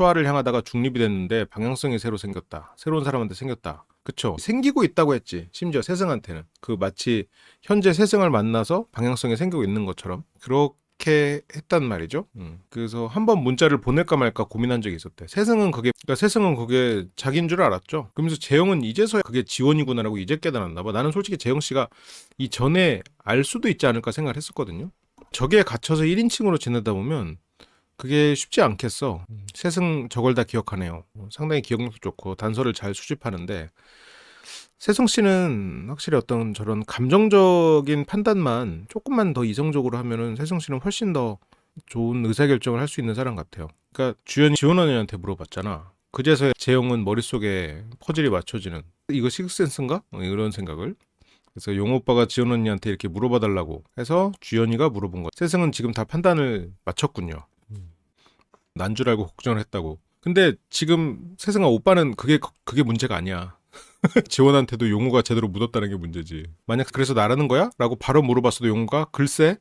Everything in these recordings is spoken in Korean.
초아를 향하다가 중립이 됐는데 방향성이 새로 생겼다. 새로운 사람한테 생겼다. 그쵸? 생기고 있다고 했지. 심지어 세승한테는. 그 마치 현재 세승을 만나서 방향성이 생기고 있는 것처럼 그렇게 했단 말이죠. 그래서 한번 문자를 보낼까 말까 고민한 적이 있었대. 그러니까 세승은 그게 자기인 줄 알았죠. 그러면서 재영은 이제서야 그게 지원이구나라고 이제 깨달았나 봐. 나는 솔직히 재영 씨가 이전에 알 수도 있지 않을까 생각을 했었거든요. 저기에 갇혀서 1인칭으로 지내다 보면 그게 쉽지 않겠어. 세승 저걸 다 기억하네요. 상당히 기억력도 좋고 단서를 잘 수집하는데 세승 씨는 확실히 어떤 저런 감정적인 판단만 조금만 더 이성적으로 하면은 세승 씨는 훨씬 더 좋은 의사결정을 할 수 있는 사람 같아요. 그러니까 주연이 지원 언니한테 물어봤잖아. 그제서야 재영은 머릿속에 퍼즐이 맞춰지는 이거 식스센스인가? 이런 생각을. 그래서 용호 오빠가 지원 언니한테 이렇게 물어봐달라고 해서 주연이가 물어본 거야. 세승은 지금 다 판단을 맞췄군요. 난 줄 알고 걱정을 했다고. 근데 지금 세승아 오빠는 그게 문제가 아니야. 지원한테도 용호가 제대로 묻었다는 게 문제지. 만약 그래서 나라는 거야? 라고 바로 물어봤어도 용호가 글쎄?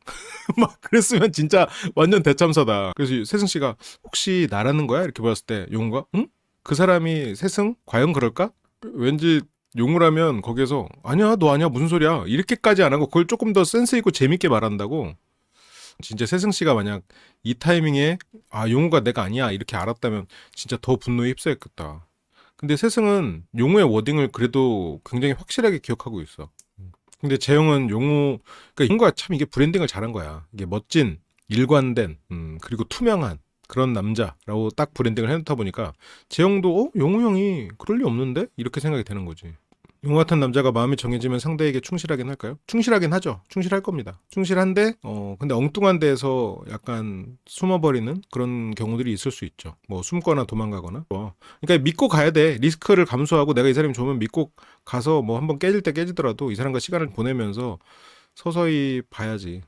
막 그랬으면 진짜 완전 대참사다. 그래서 세승 씨가 혹시 나라는 거야? 이렇게 물었을 때 용호가 응? 그 사람이 세승? 과연 그럴까? 왠지 용호라면 거기에서 아니야 너 아니야 무슨 소리야 이렇게까지 안 하고 그걸 조금 더 센스 있고 재밌게 말한다고. 진짜 세승 씨가 만약 이 타이밍에 용우가 내가 아니야 이렇게 알았다면 진짜 더 분노에 휩싸였겠다. 근데 세승은 용우의 워딩을 그래도 굉장히 확실하게 기억하고 있어. 근데 재영은 그러니까 용우가 참 이게 브랜딩을 잘한 거야. 이게 멋진, 일관된, 그리고 투명한 그런 남자라고 딱 브랜딩을 해놓다 보니까 재영도 용우 형이 그럴 리 없는데? 이렇게 생각이 되는 거지. 용호 같은 남자가 마음이 정해지면 상대에게 충실하긴 할까요? 충실하긴 하죠. 충실할 겁니다. 충실한데 근데 엉뚱한 데에서 약간 숨어버리는 그런 경우들이 있을 수 있죠. 뭐 숨거나 도망가거나. 그러니까 믿고 가야 돼. 리스크를 감수하고 내가 이 사람이 좋으면 믿고 가서 뭐 한번 깨질 때 깨지더라도 이 사람과 시간을 보내면서 서서히 봐야지.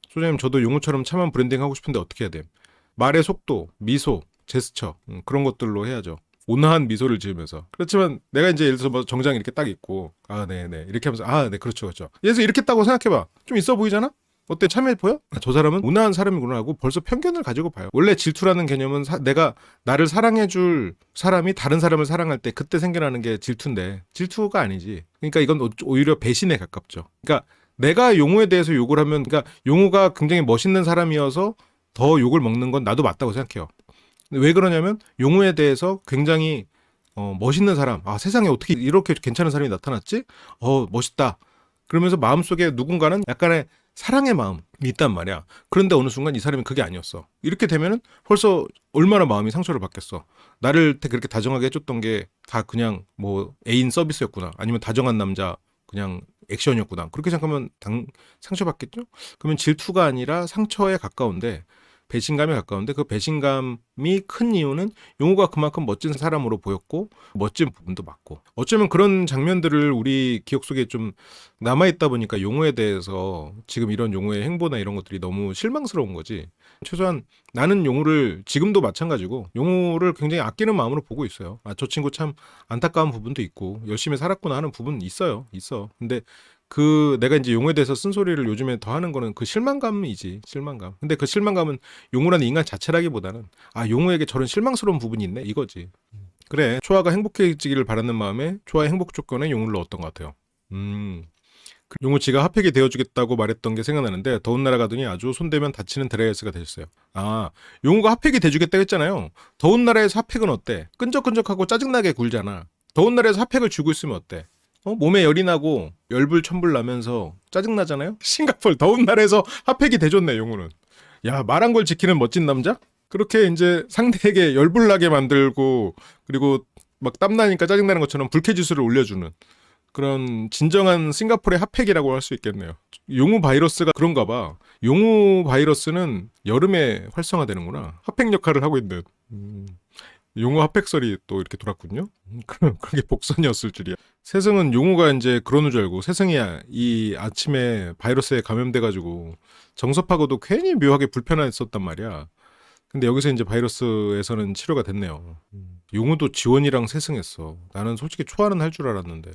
소장님 저도 용호처럼 참한 브랜딩 하고 싶은데 어떻게 해야 돼? 말의 속도, 미소, 제스처 그런 것들로 해야죠. 온화한 미소를 지으면서. 그렇지만 내가 이제 예를 들어서 뭐 정장 이렇게 딱 입고 네네 이렇게 하면서 네 그렇죠 그렇죠. 그래서 이렇게 따고 생각해봐. 좀 있어 보이잖아? 어때 참해 보여? 저 사람은 온화한 사람이구나 하고 벌써 편견을 가지고 봐요. 원래 질투라는 개념은 내가 나를 사랑해줄 사람이 다른 사람을 사랑할 때 그때 생겨나는 게 질투인데 질투가 아니지. 그러니까 이건 오히려 배신에 가깝죠. 그러니까 내가 용호에 대해서 욕을 하면 그러니까 용호가 굉장히 멋있는 사람이어서 더 욕을 먹는 건 나도 맞다고 생각해요. 왜 그러냐면 용우에 대해서 굉장히 멋있는 사람, 세상에 어떻게 이렇게 괜찮은 사람이 나타났지? 멋있다. 그러면서 마음속에 누군가는 약간의 사랑의 마음이 있단 말이야. 그런데 어느 순간 이 사람이 그게 아니었어. 이렇게 되면은 벌써 얼마나 마음이 상처를 받겠어. 나를 그렇게 다정하게 해줬던 게 다 그냥 뭐 애인 서비스였구나. 아니면 다정한 남자 그냥 액션이었구나. 그렇게 생각하면 상처받겠죠? 그러면 질투가 아니라 상처에 가까운데 배신감에 가까운데 그 배신감이 큰 이유는 용호가 그만큼 멋진 사람으로 보였고 멋진 부분도 맞고 어쩌면 그런 장면들을 우리 기억 속에 좀 남아있다 보니까 용호에 대해서 지금 이런 용호의 행보나 이런 것들이 너무 실망스러운 거지. 최소한 나는 용호를 지금도 마찬가지고 용호를 굉장히 아끼는 마음으로 보고 있어요. 저 친구 참 안타까운 부분도 있고 열심히 살았구나 하는 부분 있어. 근데 내가 이제 용호에 대해서 쓴소리를 요즘에 더 하는 거는 그 실망감이지, 실망감. 근데 그 실망감은 용호라는 인간 자체라기보다는 용호에게 저런 실망스러운 부분이 있네 이거지. 그래, 초아가 행복해지기를 바라는 마음에 초아의 행복 조건에 용호를 넣었던 것 같아요. 용호 지가 핫팩이 되어주겠다고 말했던 게 생각나는데 더운 나라 가더니 아주 손대면 다치는 드라이어스가 되셨어요. 용호가 핫팩이 돼주겠다고 했잖아요. 더운 나라에서 핫팩은 어때? 끈적끈적하고 짜증나게 굴잖아. 더운 나라에서 핫팩을 주고 있으면 어때? 몸에 열이 나고 열불 천불 나면서 짜증나잖아요? 싱가포르 더운 나라에서 핫팩이 돼줬네 용호는. 야, 말한 걸 지키는 멋진 남자? 그렇게 이제 상대에게 열불 나게 만들고 그리고 막 땀나니까 짜증나는 것처럼 불쾌지수를 올려주는 그런 진정한 싱가포르의 핫팩이라고 할 수 있겠네요. 용우 바이러스가 그런가 봐. 용우 바이러스는 여름에 활성화되는구나. 핫팩 역할을 하고 있는. 용우 핫팩설이 또 이렇게 돌았군요. 그게 복선이었을 줄이야. 세승은 용우가 이제 그러는 줄 알고 세승이 이 아침에 바이러스에 감염돼가지고 정섭하고도 괜히 묘하게 불편했었단 말이야. 근데 여기서 이제 바이러스에서는 치료가 됐네요. 용우도 지원이랑 세승했어. 나는 솔직히 초아는 할 줄 알았는데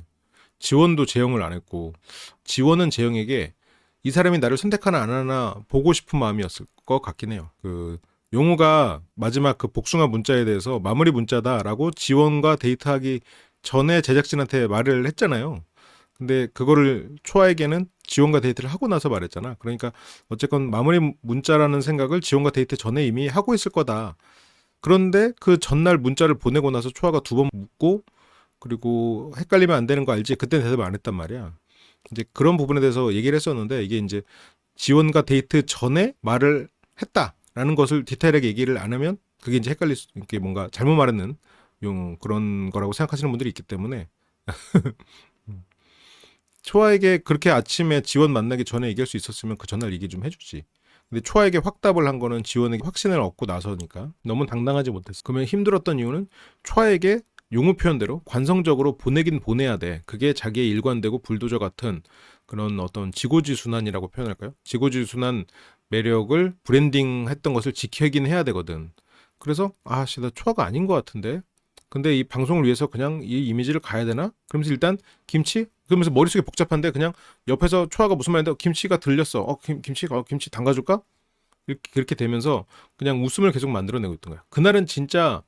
지원도 재영을 안 했고 지원은 재영에게 이 사람이 나를 선택하나 안 하나 보고 싶은 마음이었을 것 같긴 해요. 용우가 마지막 그 복숭아 문자에 대해서 마무리 문자다라고 지원과 데이트하기 전에 제작진한테 말을 했잖아요. 근데 그거를 초아에게는 지원과 데이트를 하고 나서 말했잖아. 그러니까 어쨌건 마무리 문자라는 생각을 지원과 데이트 전에 이미 하고 있을 거다. 그런데 그 전날 문자를 보내고 나서 초아가 2번 묻고, 그리고 헷갈리면 안 되는 거 알지? 그때는 대답 안 했단 말이야. 이제 그런 부분에 대해서 얘기를 했었는데, 이게 이제 지원과 데이트 전에 말을 했다라는 것을 디테일하게 얘기를 안 하면 그게 이제 헷갈릴 수, 이게 뭔가 잘못 말하는 그런 거라고 생각하시는 분들이 있기 때문에 초아에게 그렇게 아침에 지원 만나기 전에 얘기할 수 있었으면 그 전날 얘기 좀 해주지. 근데 초아에게 확답을 한 거는 지원에게 확신을 얻고 나서니까 너무 당당하지 못했어. 그러면 힘들었던 이유는 초아에게 용우 표현대로 관성적으로 보내긴 보내야 돼. 그게 자기의 일관되고 불도저 같은 그런 어떤 지고지순환이라고 표현할까요? 지고지순환 매력을 브랜딩했던 것을 지키긴 해야 되거든. 그래서 아씨 나 초아가 아닌 것 같은데, 근데 이 방송을 위해서 그냥 이 이미지를 가야 되나? 그러면서 일단 김치? 그러면서 머릿속이 복잡한데 그냥 옆에서 초아가 무슨 말인데 김치가 들렸어. 김치 담가줄까? 그렇게 되면서 그냥 웃음을 계속 만들어내고 있던 거야. 그날은 진짜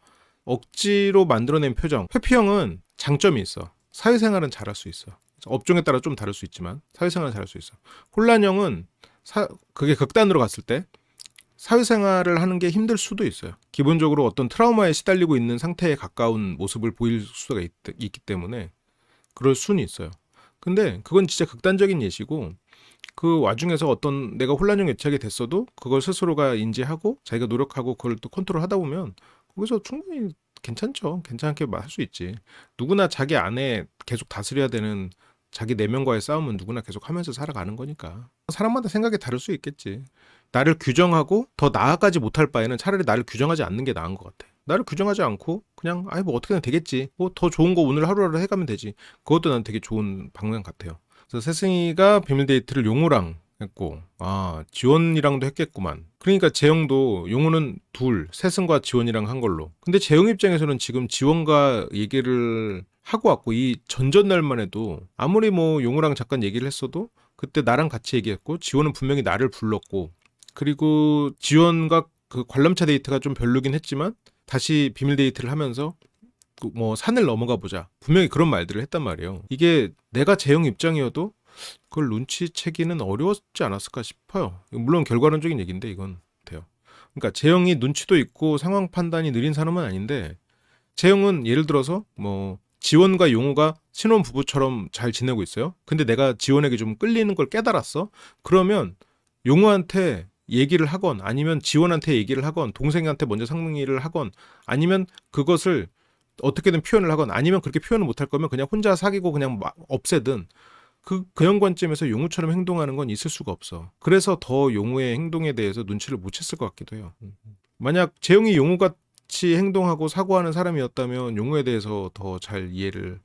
억지로 만들어낸 표정. 회피형은 장점이 있어. 사회생활은 잘할 수 있어. 업종에 따라 좀 다를 수 있지만 사회생활은 잘할 수 있어. 혼란형은 그게 극단으로 갔을 때 사회생활을 하는 게 힘들 수도 있어요. 기본적으로 어떤 트라우마에 시달리고 있는 상태에 가까운 모습을 보일 수가 있기 때문에 그럴 수는 있어요. 근데 그건 진짜 극단적인 예시고, 그 와중에서 어떤 내가 혼란형 애착이 됐어도 그걸 스스로가 인지하고 자기가 노력하고 그걸 또 컨트롤하다 보면 거기서 충분히 괜찮죠. 괜찮게 할 수 있지. 누구나 자기 안에 계속 다스려야 되는 자기 내면과의 싸움은 누구나 계속 하면서 살아가는 거니까. 사람마다 생각이 다를 수 있겠지. 나를 규정하고 더 나아가지 못할 바에는 차라리 나를 규정하지 않는 게 나은 것 같아. 나를 규정하지 않고 그냥 아이 뭐 어떻게든 되겠지. 뭐 더 좋은 거 오늘 하루하루 해가면 되지. 그것도 난 되게 좋은 방향 같아요. 그래서 세승이가 비밀 데이트를 용우랑 했고, 아 지원이랑도 했겠구만. 그러니까 재영도 용우는 세승과 지원이랑 한 걸로. 근데 재영 입장에서는 지금 지원과 얘기를 하고 왔고, 이 전전날만 해도 아무리 뭐 용우랑 잠깐 얘기를 했어도 그때 나랑 같이 얘기했고, 지원은 분명히 나를 불렀고, 그리고 지원과 그 관람차 데이트가 좀 별로긴 했지만 다시 비밀 데이트를 하면서 뭐 산을 넘어가 보자, 분명히 그런 말들을 했단 말이에요. 이게 내가 재영 입장이어도 그걸 눈치채기는 어려웠지 않았을까 싶어요. 물론 결과론적인 얘기인데 이건 돼요. 그러니까 재영이 눈치도 있고 상황 판단이 느린 사람은 아닌데, 재영은 예를 들어서 뭐 지원과 용우가 신혼 부부처럼 잘 지내고 있어요. 근데 내가 지원에게 좀 끌리는 걸 깨달았어. 그러면 용우한테 얘기를 하건, 아니면 지원한테 얘기를 하건, 동생한테 먼저 상의를 하건, 아니면 그것을 어떻게든 표현을 하건, 아니면 그렇게 표현을 못할 거면 그냥 혼자 사귀고 그냥 없애든, 그 연관점에서 용우처럼 행동하는 건 있을 수가 없어. 그래서 더 용우의 행동에 대해서 눈치를 못 챘을 것 같기도 해요. 만약 재영이 용우같이 행동하고 사고하는 사람이었다면 용우에 대해서 더 잘 이해를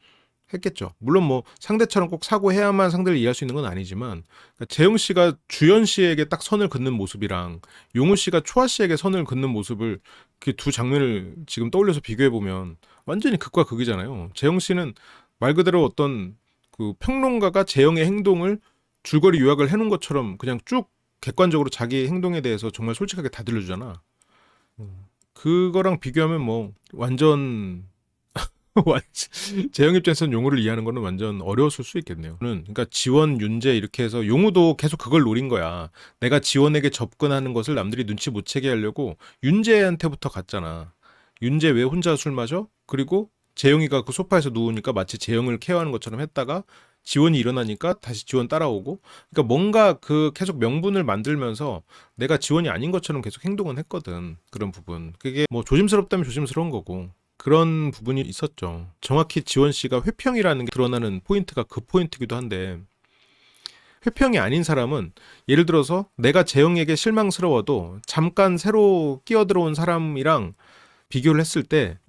했겠죠. 물론 뭐 상대처럼 꼭 사고해야만 상대를 이해할 수 있는 건 아니지만, 그러니까 재영 씨가 주연 씨에게 딱 선을 긋는 모습이랑 용우 씨가 초아 씨에게 선을 긋는 모습을, 그 두 장면을 지금 떠올려서 비교해 보면 완전히 극과 극이잖아요. 재영 씨는 말 그대로 어떤 그 평론가가 재영의 행동을 줄거리 요약을 해놓은 것처럼 그냥 쭉 객관적으로 자기 행동에 대해서 정말 솔직하게 다 들려주잖아. 그거랑 비교하면 뭐 완전 재영 입장에서는 용우를 이해하는 거는 완전 어려웠을 수 있겠네요. 그러니까 지원, 윤재 이렇게 해서 용우도 계속 그걸 노린 거야. 내가 지원에게 접근하는 것을 남들이 눈치 못 채게 하려고 윤재한테부터 갔잖아. 윤재 왜 혼자 술 마셔? 그리고 재영이가 그 소파에서 누우니까 마치 재영을 케어하는 것처럼 했다가 지원이 일어나니까 다시 지원 따라오고, 그러니까 뭔가 그 계속 명분을 만들면서 내가 지원이 아닌 것처럼 계속 행동은 했거든. 그런 부분. 그게 뭐 조심스럽다면 조심스러운 거고, 그런 부분이 있었죠. 정확히 지원 씨가 회평이라는 게 드러나는 포인트가 그 포인트기도 한데, 회평이 아닌 사람은 예를 들어서 내가 재영에게 실망스러워도 잠깐 새로 끼어들어온 사람이랑 비교를 했을 때,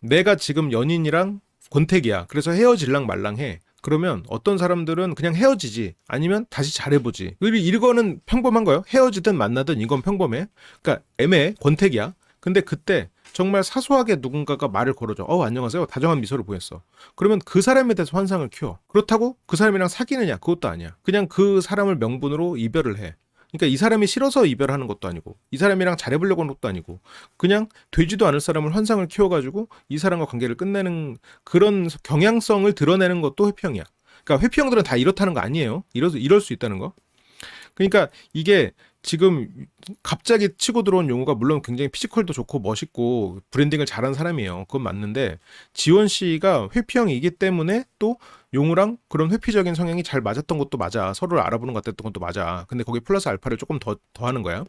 내가 지금 연인이랑 권태기야. 그래서 헤어질랑 말랑 해. 그러면 어떤 사람들은 그냥 헤어지지, 아니면 다시 잘해보지. 이거는 평범한 거예요. 헤어지든 만나든 이건 평범해. 그러니까 애매해. 권태기야. 근데 그때 정말 사소하게 누군가가 말을 걸어줘. 안녕하세요. 다정한 미소를 보였어. 그러면 그 사람에 대해서 환상을 키워. 그렇다고 그 사람이랑 사귀느냐? 그것도 아니야. 그냥 그 사람을 명분으로 이별을 해. 그러니까 이 사람이 싫어서 이별하는 것도 아니고 이 사람이랑 잘해보려고 하는 것도 아니고 그냥 되지도 않을 사람을 환상을 키워가지고 이 사람과 관계를 끝내는 그런 경향성을 드러내는 것도 회피형이야. 그러니까 회피형들은 다 이렇다는 거 아니에요. 이럴 수 있다는 거. 그러니까 이게 지금 갑자기 치고 들어온 용우가 물론 굉장히 피지컬도 좋고 멋있고 브랜딩을 잘한 사람이에요. 그건 맞는데 지원 씨가 회피형이기 때문에 또 용우랑 그런 회피적인 성향이 잘 맞았던 것도 맞아. 서로를 알아보는 것 같았던 것도 맞아. 근데 거기 플러스 알파를 조금 더 하는 거야.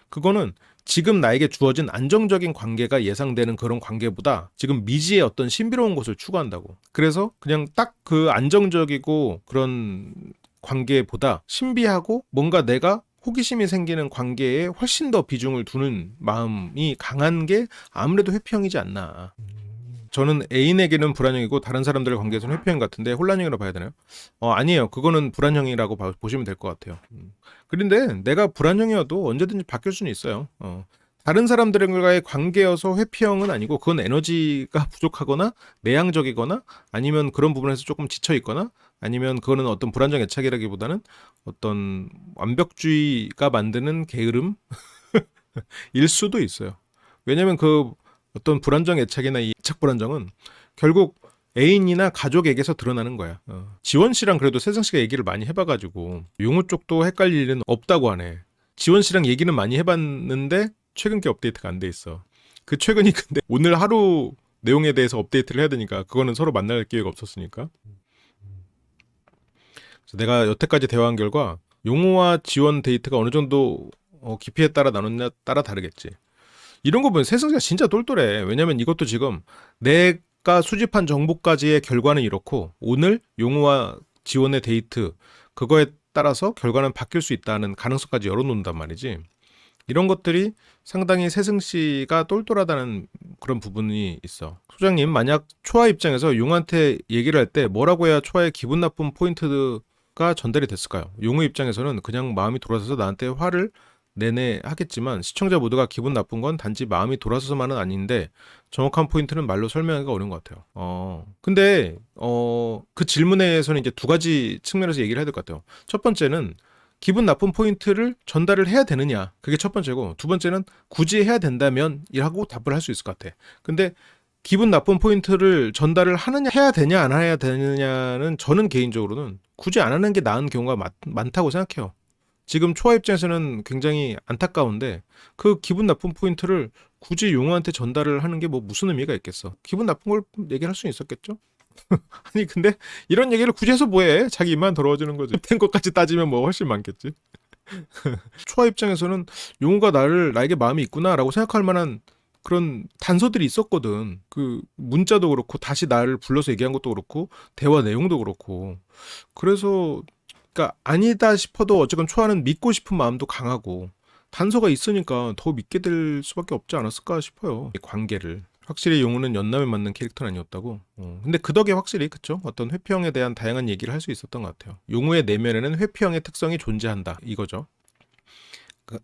그거는 지금 나에게 주어진 안정적인 관계가 예상되는 그런 관계보다 지금 미지의 어떤 신비로운 것을 추구한다고. 그래서 그냥 딱 그 안정적이고 그런 관계보다 신비하고 뭔가 내가 호기심이 생기는 관계에 훨씬 더 비중을 두는 마음이 강한 게 아무래도 회피형이지 않나. 저는 애인에게는 불안형이고 다른 사람들의 관계에서는 회피형 같은데 혼란형이라고 봐야 되나요? 아니에요. 그거는 불안형이라고 보시면 될 것 같아요. 그런데 내가 불안형이어도 언제든지 바뀔 수는 있어요. 다른 사람들과의 관계여서 회피형은 아니고 그건 에너지가 부족하거나 내향적이거나 아니면 그런 부분에서 조금 지쳐 있거나 아니면 그거는 어떤 불안정 애착이라기보다는 어떤 완벽주의가 만드는 게으름일 수도 있어요. 왜냐면 그 어떤 불안정 애착이나 이 애착 불안정은 결국 애인이나 가족에게서 드러나는 거야. 지원 씨랑 그래도 세승 씨가 얘기를 많이 해봐가지고 용우 쪽도 헷갈릴 일은 없다고 하네. 지원 씨랑 얘기는 많이 해봤는데 최근 게 업데이트가 안 돼 있어. 그 최근이 근데 오늘 하루 내용에 대해서 업데이트를 해야 되니까 그거는 서로 만날 기회가 없었으니까. 그래서 내가 여태까지 대화한 결과 용우와 지원 데이트가 어느 정도 깊이에 따라 나눴냐 따라 다르겠지. 이런 거 보면 세승씨가 진짜 똘똘해. 왜냐면 이것도 지금 내가 수집한 정보까지의 결과는 이렇고 오늘 용우와 지원의 데이트 그거에 따라서 결과는 바뀔 수 있다는 가능성까지 열어놓는단 말이지. 이런 것들이 상당히 세승씨가 똘똘하다는 그런 부분이 있어. 소장님, 만약 초아 입장에서 용한테 얘기를 할 때 뭐라고 해야 초아의 기분 나쁜 포인트가 전달이 됐을까요? 용의 입장에서는 그냥 마음이 돌아서서 나한테 화를 내내 하겠지만 시청자 모두가 기분 나쁜 건 단지 마음이 돌아서서만은 아닌데 정확한 포인트는 말로 설명하기가 어려운 것 같아요. 근데 그 질문에서는 이제 두 가지 측면에서 얘기를 해야 될 것 같아요. 첫 번째는 기분 나쁜 포인트를 전달을 해야 되느냐. 그게 첫 번째고 두 번째는 굳이 해야 된다면 이라고 답을 할 수 있을 것 같아. 근데 기분 나쁜 포인트를 전달을 하느냐 해야 되냐 안 해야 되느냐는 저는 개인적으로는 굳이 안 하는 게 나은 경우가 많다고 생각해요. 지금 초아 입장에서는 굉장히 안타까운데 그 기분 나쁜 포인트를 굳이 용우한테 전달을 하는 게 뭐 무슨 의미가 있겠어. 기분 나쁜 걸 얘기할 수 있었겠죠. 아니 근데 이런 얘기를 굳이 해서 뭐해. 자기 입만 더러워지는 거지. 된 것까지 따지면 뭐 훨씬 많겠지. 초아 입장에서는 용우가 나에게 마음이 있구나라고 생각할 만한 그런 단서들이 있었거든. 그 문자도 그렇고 다시 나를 불러서 얘기한 것도 그렇고 대화 내용도 그렇고. 그래서 그러니까 아니다 싶어도 어쨌건 초아는 믿고 싶은 마음도 강하고 단서가 있으니까 더 믿게 될 수밖에 없지 않았을까 싶어요. 이 관계를. 확실히 용우는 연남에 맞는 캐릭터는 아니었다고. 근데 그 덕에 확실히 그쵸? 어떤 회피형에 대한 다양한 얘기를 할 수 있었던 것 같아요. 용우의 내면에는 회피형의 특성이 존재한다 이거죠.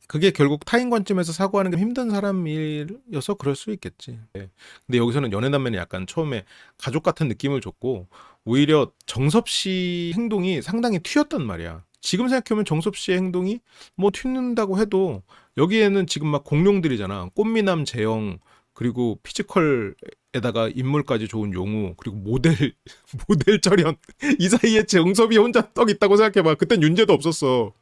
그게 결국 타인 관점에서 사고하는 게 힘든 사람이어서 그럴 수 있겠지. 네. 근데 여기서는 연애남매는 약간 처음에 가족 같은 느낌을 줬고 오히려 정섭 씨 행동이 상당히 튀었단 말이야. 지금 생각해보면 정섭 씨의 행동이 뭐 튀는다고 해도 여기에는 지금 막 공룡들이잖아. 꽃미남 재영 그리고 피지컬에다가 인물까지 좋은 용우 그리고 모델 절연 이 사이에 정섭이 혼자 떡 있다고 생각해봐. 그땐 윤재도 없었어.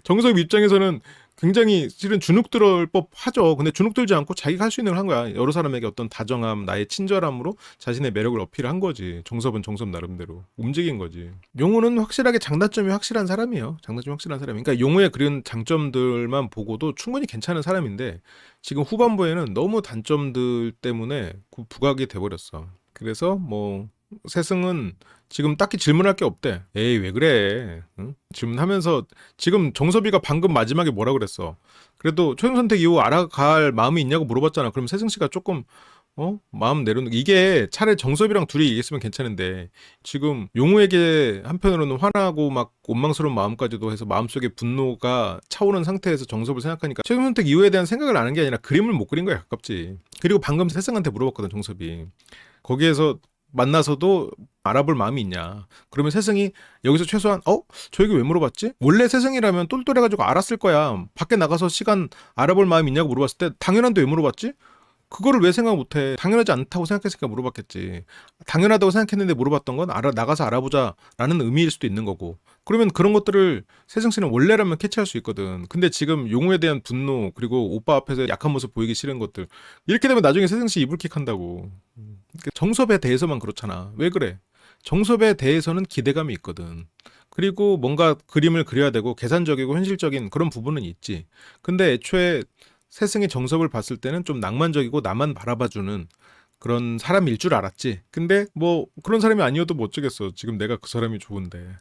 정섭 입장에서는 굉장히 실은 주눅 들을 법하죠. 근데 주눅 들지 않고 자기가 할 수 있는 걸 한 거야. 여러 사람에게 어떤 다정함, 나의 친절함으로 자신의 매력을 어필한 거지. 정섭은 정섭 나름대로 움직인 거지. 용우는 확실하게 장단점이 확실한 사람이에요. 장단점이 확실한 사람이. 그러니까 용우의 그런 장점들만 보고도 충분히 괜찮은 사람인데 지금 후반부에는 너무 단점들 때문에 부각이 돼버렸어. 그래서 뭐 세승은 지금 딱히 질문할 게 없대. 에이 왜 그래? 응? 질문하면서 지금 정섭이가 방금 마지막에 뭐라 그랬어? 그래도 최종 선택 이후 알아갈 마음이 있냐고 물어봤잖아. 그럼 세승 씨가 조금 마음 내려놓는 이게 차라리 정섭이랑 둘이 얘기했으면 괜찮은데 지금 용우에게 한편으로는 화나고 막 원망스러운 마음까지도 해서 마음속에 분노가 차오른 상태에서 정섭을 생각하니까 최종 선택 이후에 대한 생각을 안 한 게 아니라 그림을 못 그린 거에 가깝지. 그리고 방금 세승한테 물어봤거든 정섭이. 거기에서 만나서도 알아볼 마음이 있냐. 그러면 세승이 여기서 최소한 저 얘기 왜 물어봤지? 원래 세승이라면 똘똘해가지고 알았을 거야. 밖에 나가서 시간 알아볼 마음이 있냐고 물어봤을 때 당연한데 왜 물어봤지? 그거를 왜 생각 못해? 당연하지 않다고 생각했으니까 물어봤겠지. 당연하다고 생각했는데 물어봤던 건 나가서 알아보자라는 의미일 수도 있는 거고. 그러면 그런 것들을 세승 씨는 원래라면 캐치할 수 있거든. 근데 지금 용우에 대한 분노 그리고 오빠 앞에서 약한 모습 보이기 싫은 것들 이렇게 되면 나중에 세승 씨 이불킥 한다고. 정섭에 대해서만 그렇잖아. 왜 그래? 정섭에 대해서는 기대감이 있거든. 그리고 뭔가 그림을 그려야 되고 계산적이고 현실적인 그런 부분은 있지. 근데 애초에 세승이 정섭을 봤을 때는 좀 낭만적이고 나만 바라봐주는 그런 사람일 줄 알았지. 근데 뭐 그런 사람이 아니어도 뭐 어쩌겠어. 지금 내가 그 사람이 좋은데.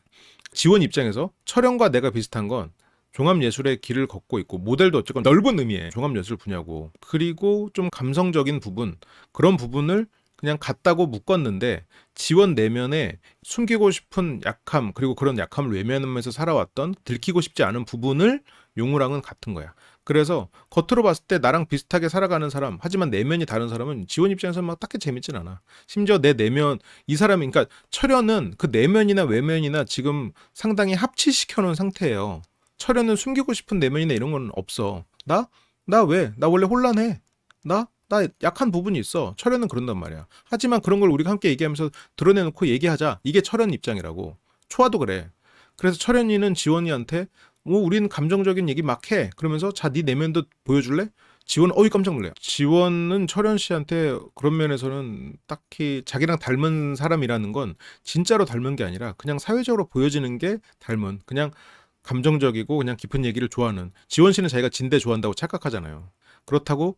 지원 입장에서 철현과 내가 비슷한 건 종합예술의 길을 걷고 있고 모델도 어쨌건 넓은 의미의 종합예술 분야고 그리고 좀 감성적인 부분 그런 부분을 그냥 같다고 묶었는데 지원 내면에 숨기고 싶은 약함 그리고 그런 약함을 외면하면서 살아왔던 들키고 싶지 않은 부분을 용우랑은 같은 거야. 그래서 겉으로 봤을 때 나랑 비슷하게 살아가는 사람 하지만 내면이 다른 사람은 지원 입장에서 막 딱히 재밌진 않아. 심지어 내 내면 이 사람이 그러니까 철현은 그 내면이나 외면이나 지금 상당히 합치시켜 놓은 상태예요. 철현은 숨기고 싶은 내면이나 이런 건 없어. 나 왜? 나 원래 혼란해. 나 약한 부분이 있어. 철현은 그런단 말이야. 하지만 그런 걸 우리가 함께 얘기하면서 드러내놓고 얘기하자. 이게 철현 입장이라고. 초아도 그래. 그래서 철현이는 지원이한테 우리는 감정적인 얘기 막 해. 그러면서 자, 네 내면도 보여줄래? 지원은 깜짝 놀래. 지원은 철현 씨한테 그런 면에서는 딱히 자기랑 닮은 사람이라는 건 진짜로 닮은 게 아니라 그냥 사회적으로 보여지는 게 닮은 그냥 감정적이고 그냥 깊은 얘기를 좋아하는 지원 씨는 자기가 진대 좋아한다고 착각하잖아요. 그렇다고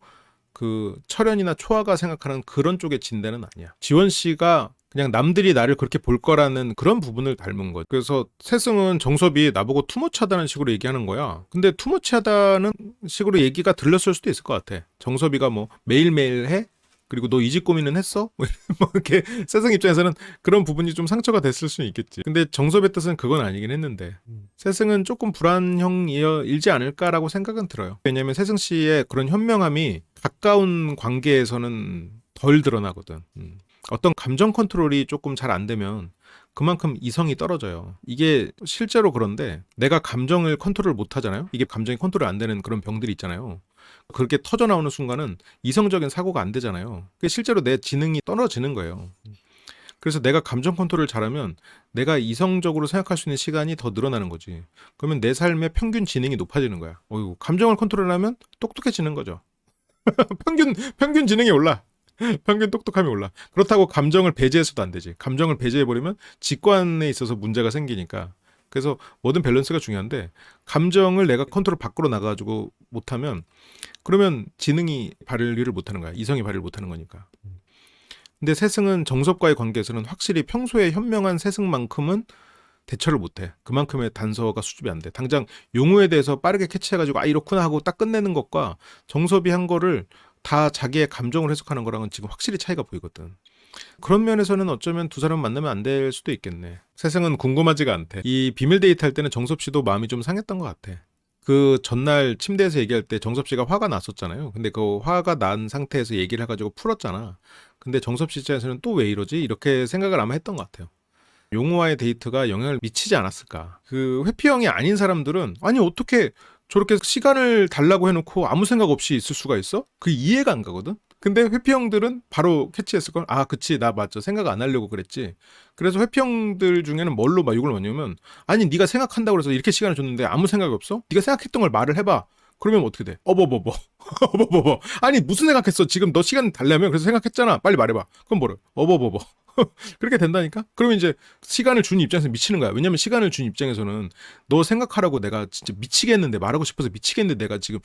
그 철현이나 초아가 생각하는 그런 쪽의 진대는 아니야. 지원 씨가 그냥 남들이 나를 그렇게 볼 거라는 그런 부분을 닮은 거지. 그래서 세승은 정섭이 나보고 투머치하다는 식으로 얘기하는 거야. 근데 투머치하다는 식으로 얘기가 들렸을 수도 있을 것 같아. 정섭이가 뭐 매일매일 해? 그리고 너 이 집 고민은 했어? 뭐 이렇게 세승 입장에서는 그런 부분이 좀 상처가 됐을 수는 있겠지. 근데 정섭의 뜻은 그건 아니긴 했는데 세승은 조금 불안형이지 않을까라고 생각은 들어요. 왜냐하면 세승 씨의 그런 현명함이 가까운 관계에서는 덜 드러나거든. 어떤 감정 컨트롤이 조금 잘 안 되면 그만큼 이성이 떨어져요. 이게 실제로 그런데 내가 감정을 컨트롤 못 하잖아요. 이게 감정이 컨트롤 안 되는 그런 병들이 있잖아요. 그렇게 터져 나오는 순간은 이성적인 사고가 안 되잖아요. 실제로 내 지능이 떨어지는 거예요. 그래서 내가 감정 컨트롤을 잘하면 내가 이성적으로 생각할 수 있는 시간이 더 늘어나는 거지. 그러면 내 삶의 평균 지능이 높아지는 거야. 감정을 컨트롤하면 똑똑해지는 거죠. 평균 지능이 올라. 평균 똑똑함이 올라. 그렇다고 감정을 배제해서도 안 되지. 감정을 배제해버리면 직관에 있어서 문제가 생기니까. 그래서 뭐든 밸런스가 중요한데 감정을 내가 컨트롤 밖으로 나가가지고 못하면 그러면 지능이 발휘를 못하는 거야. 이성이 발휘를 못하는 거니까. 근데 세승은 정섭과의 관계에서는 확실히 평소에 현명한 세승만큼은 대처를 못해. 그만큼의 단서가 수집이 안 돼. 당장 용우에 대해서 빠르게 캐치해가지고 이렇구나 하고 딱 끝내는 것과 정섭이 한 거를 다 자기의 감정을 해석하는 거랑은 지금 확실히 차이가 보이거든. 그런 면에서는 어쩌면 두 사람 만나면 안 될 수도 있겠네. 세승은 궁금하지가 않대. 이 비밀 데이트 할 때는 정섭 씨도 마음이 좀 상했던 것 같아. 그 전날 침대에서 얘기할 때 정섭 씨가 화가 났었잖아요. 근데 그 화가 난 상태에서 얘기를 해가지고 풀었잖아. 근데 정섭 씨 입장에서는 또 왜 이러지? 이렇게 생각을 아마 했던 것 같아요. 용우와의 데이트가 영향을 미치지 않았을까. 그 회피형이 아닌 사람들은 아니 어떻게 저렇게 시간을 달라고 해놓고 아무 생각 없이 있을 수가 있어? 그 이해가 안 가거든? 근데 회피형들은 바로 캐치했을걸? 그치, 나 맞죠. 생각 안 하려고 그랬지. 그래서 회피형들 중에는 뭘로 막 욕을 먹냐면 아니 네가 생각한다고 해서 이렇게 시간을 줬는데 아무 생각이 없어? 네가 생각했던 걸 말을 해봐. 그러면 어떻게 돼? 어버버버. 어버버버. 아니 무슨 생각했어? 지금 너 시간 달라면 그래서 생각했잖아. 빨리 말해봐. 그럼 뭐래? 어버버버. 그렇게 된다니까? 그러면 이제 시간을 준 입장에서 미치는 거야. 왜냐면 시간을 준 입장에서는 너 생각하라고 내가 진짜 미치겠는데 말하고 싶어서 미치겠는데 내가 지금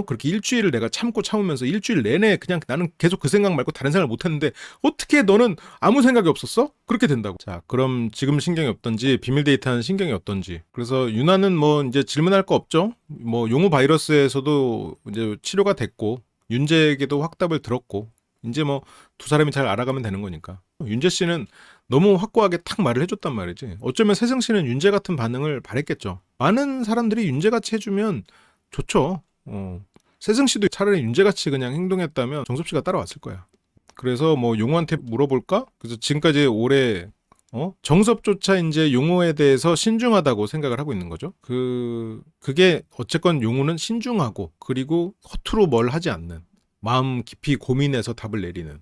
그렇게 일주일을 내가 참으면서 일주일 내내 그냥 나는 계속 그 생각 말고 다른 생각을 못 했는데 어떻게 너는 아무 생각이 없었어? 그렇게 된다고. 자, 그럼 지금 신경이 없던지 비밀 데이트하는 신경이 없던지. 그래서 유나는 뭐 이제 질문할 거 없죠? 뭐 용우 바이러스에서도 이제 치료가 됐고 윤재에게도 확답을 들었고 이제 뭐 두 사람이 잘 알아가면 되는 거니까. 윤재 씨는 너무 확고하게 탁 말을 해줬단 말이지. 어쩌면 세승 씨는 윤재 같은 반응을 바랬겠죠. 많은 사람들이 윤재같이 해주면 좋죠. 세승 씨도 차라리 윤재같이 그냥 행동했다면 정섭 씨가 따라왔을 거야. 그래서 뭐 용우한테 물어볼까? 그래서 지금까지 올해 정섭조차 이제 용우에 대해서 신중하다고 생각을 하고 있는 거죠. 그게 어쨌건 용우는 신중하고 그리고 허투루 뭘 하지 않는 마음 깊이 고민해서 답을 내리는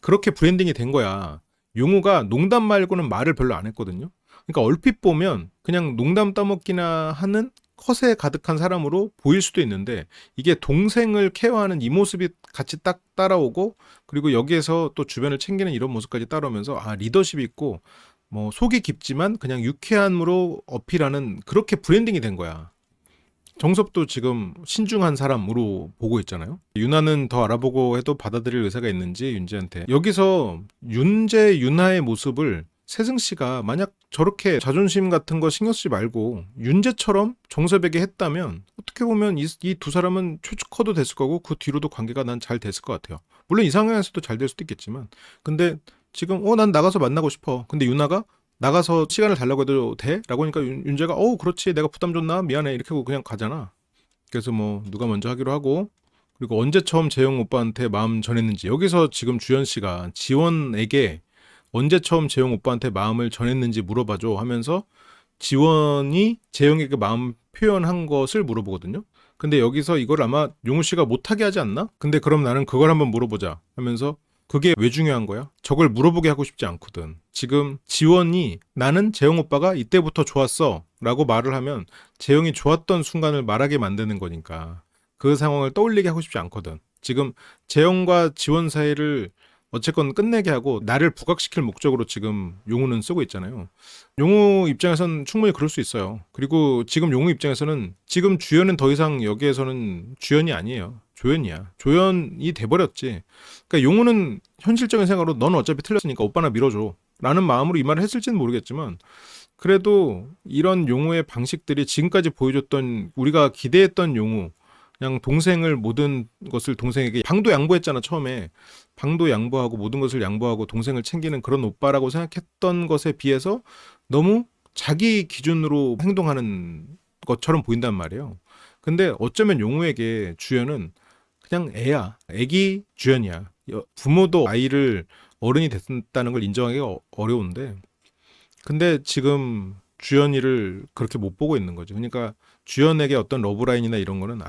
그렇게 브랜딩이 된 거야. 용우가 농담 말고는 말을 별로 안 했거든요. 그러니까 얼핏 보면 그냥 농담 따먹기나 하는 허세 가득한 사람으로 보일 수도 있는데 이게 동생을 케어하는 이 모습이 같이 딱 따라오고 그리고 여기에서 또 주변을 챙기는 이런 모습까지 따라오면서 리더십이 있고 뭐 속이 깊지만 그냥 유쾌함으로 어필하는 그렇게 브랜딩이 된 거야. 정섭도 지금 신중한 사람으로 보고 있잖아요. 윤하는 더 알아보고 해도 받아들일 의사가 있는지 윤지한테. 여기서 윤재, 윤하의 모습을 세승 씨가 만약 저렇게 자존심 같은 거 신경 쓰지 말고 윤재처럼 정섭에게 했다면 어떻게 보면 이 두 사람은 최초커도 됐을 거고 그 뒤로도 관계가 난 잘 됐을 것 같아요. 물론 이 상황에서도 잘 될 수도 있겠지만 근데 지금 난 나가서 만나고 싶어. 근데 윤하가 나가서 시간을 달라고 해도 돼? 라고 하니까 윤재가 그렇지 내가 부담 줬나? 미안해 이렇게 하고 그냥 가잖아. 그래서 뭐 누가 먼저 하기로 하고 그리고 언제 처음 재영 오빠한테 마음 전했는지 여기서 지금 주연 씨가 지원에게 언제 처음 재영 오빠한테 마음을 전했는지 물어봐줘 하면서 지원이 재영에게 마음 표현한 것을 물어보거든요. 근데 여기서 이걸 아마 용우 씨가 못하게 하지 않나? 근데 그럼 나는 그걸 한번 물어보자 하면서 그게 왜 중요한 거야? 저걸 물어보게 하고 싶지 않거든. 지금 지원이 나는 재영 오빠가 이때부터 좋았어 라고 말을 하면 재영이 좋았던 순간을 말하게 만드는 거니까 그 상황을 떠올리게 하고 싶지 않거든. 지금 재영과 지원 사이를 어쨌건 끝내게 하고 나를 부각시킬 목적으로 지금 용우는 쓰고 있잖아요. 용우 입장에서는 충분히 그럴 수 있어요. 그리고 지금 용우 입장에서는 지금 주연은 더 이상 여기에서는 주연이 아니에요. 조연이야. 조연이 돼버렸지. 그러니까 용우는 현실적인 생각으로 넌 어차피 틀렸으니까 오빠나 밀어줘 라는 마음으로 이 말을 했을지는 모르겠지만 그래도 이런 용우의 방식들이 지금까지 보여줬던 우리가 기대했던 용우 그냥 동생을 모든 것을 동생에게 방도 양보했잖아 처음에. 방도 양보하고 모든 것을 양보하고 동생을 챙기는 그런 오빠라고 생각했던 것에 비해서 너무 자기 기준으로 행동하는 것처럼 보인단 말이에요. 근데 어쩌면 용우에게 주연은 그냥 애야. 애기 주연이야. 부모도 아이를 어른이 됐다는 걸 인정하기가 어려운데 근데 지금 주연이를 그렇게 못 보고 있는 거죠. 그러니까 주연에게 어떤 러브라인이나 이런 거는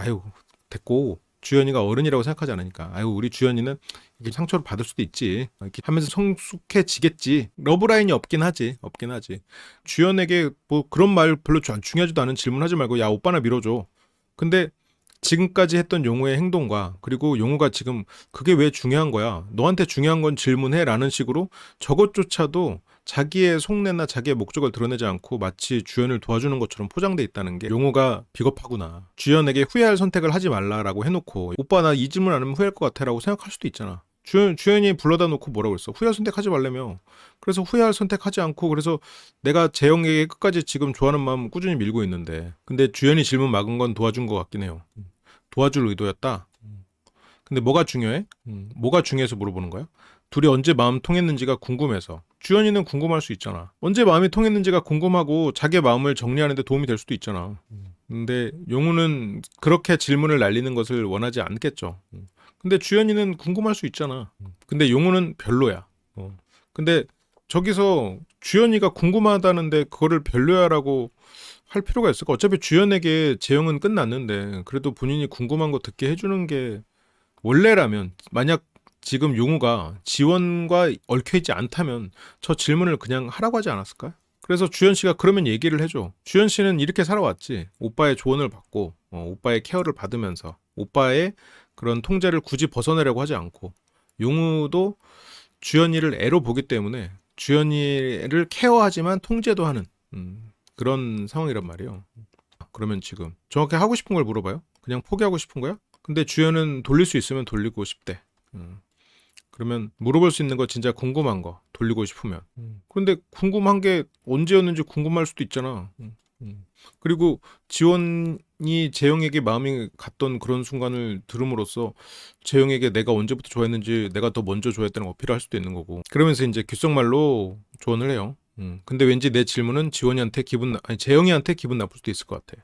됐고 주연이가 어른이라고 생각하지 않으니까 우리 주연이는 이게 상처를 받을 수도 있지 이렇게 하면서 성숙해지겠지. 러브라인이 없긴 하지. 주연에게 뭐 그런 말 별로 중요하지도 않은 질문하지 말고 야 오빠나 밀어줘. 근데 지금까지 했던 용우의 행동과 그리고 용우가 지금 그게 왜 중요한 거야? 너한테 중요한 건 질문해 라는 식으로 저것조차도 자기의 속내나 자기의 목적을 드러내지 않고 마치 주연을 도와주는 것처럼 포장돼 있다는 게 용우가 비겁하구나. 주연에게 후회할 선택을 하지 말라라고 해놓고 오빠 나 이 질문 안 하면 후회할 것 같아 라고 생각할 수도 있잖아. 주연이 불러다 놓고 뭐라고 그랬어? 후회할 선택하지 말라며. 그래서 후회할 선택하지 않고 그래서 내가 재영에게 끝까지 지금 좋아하는 마음 꾸준히 밀고 있는데 근데 주연이 질문 막은 건 도와준 것 같긴 해요. 도와줄 의도였다. 근데 뭐가 중요해? 뭐가 중요해서 물어보는 거야? 둘이 언제 마음 통했는지가 궁금해서. 주연이는 궁금할 수 있잖아. 언제 마음이 통했는지가 궁금하고 자기 마음을 정리하는 데 도움이 될 수도 있잖아. 근데 용우는 그렇게 질문을 날리는 것을 원하지 않겠죠. 근데 주연이는 궁금할 수 있잖아. 근데 용우는 별로야. 근데 저기서 주연이가 궁금하다는데 그거를 별로야라고 할 필요가 있을까? 어차피 주연에게 재영은 끝났는데 그래도 본인이 궁금한 거 듣게 해주는 게 원래라면 만약 지금 용우가 지원과 얽혀있지 않다면 저 질문을 그냥 하라고 하지 않았을까? 그래서 주연 씨가 그러면 얘기를 해줘. 주연 씨는 이렇게 살아왔지. 오빠의 조언을 받고 오빠의 케어를 받으면서 오빠의 그런 통제를 굳이 벗어나려고 하지 않고 용우도 주연이를 애로 보기 때문에 주연이를 케어하지만 통제도 하는 그런 상황이란 말이에요. 그러면 지금 정확히 하고 싶은 걸 물어봐요. 그냥 포기하고 싶은 거야? 근데 주연은 돌릴 수 있으면 돌리고 싶대. 그러면 물어볼 수 있는 거 진짜 궁금한 거 돌리고 싶으면. 근데 궁금한 게 언제였는지 궁금할 수도 있잖아. 그리고 지원이 재영에게 마음이 갔던 그런 순간을 들음으로써 재영에게 내가 언제부터 좋아했는지 내가 더 먼저 좋아했다는 거 어필을 할 수도 있는 거고. 그러면서 이제 귓속말로 조언을 해요. 근데 왠지 내 질문은 재영이한테 기분 나쁠 수도 있을 것 같아.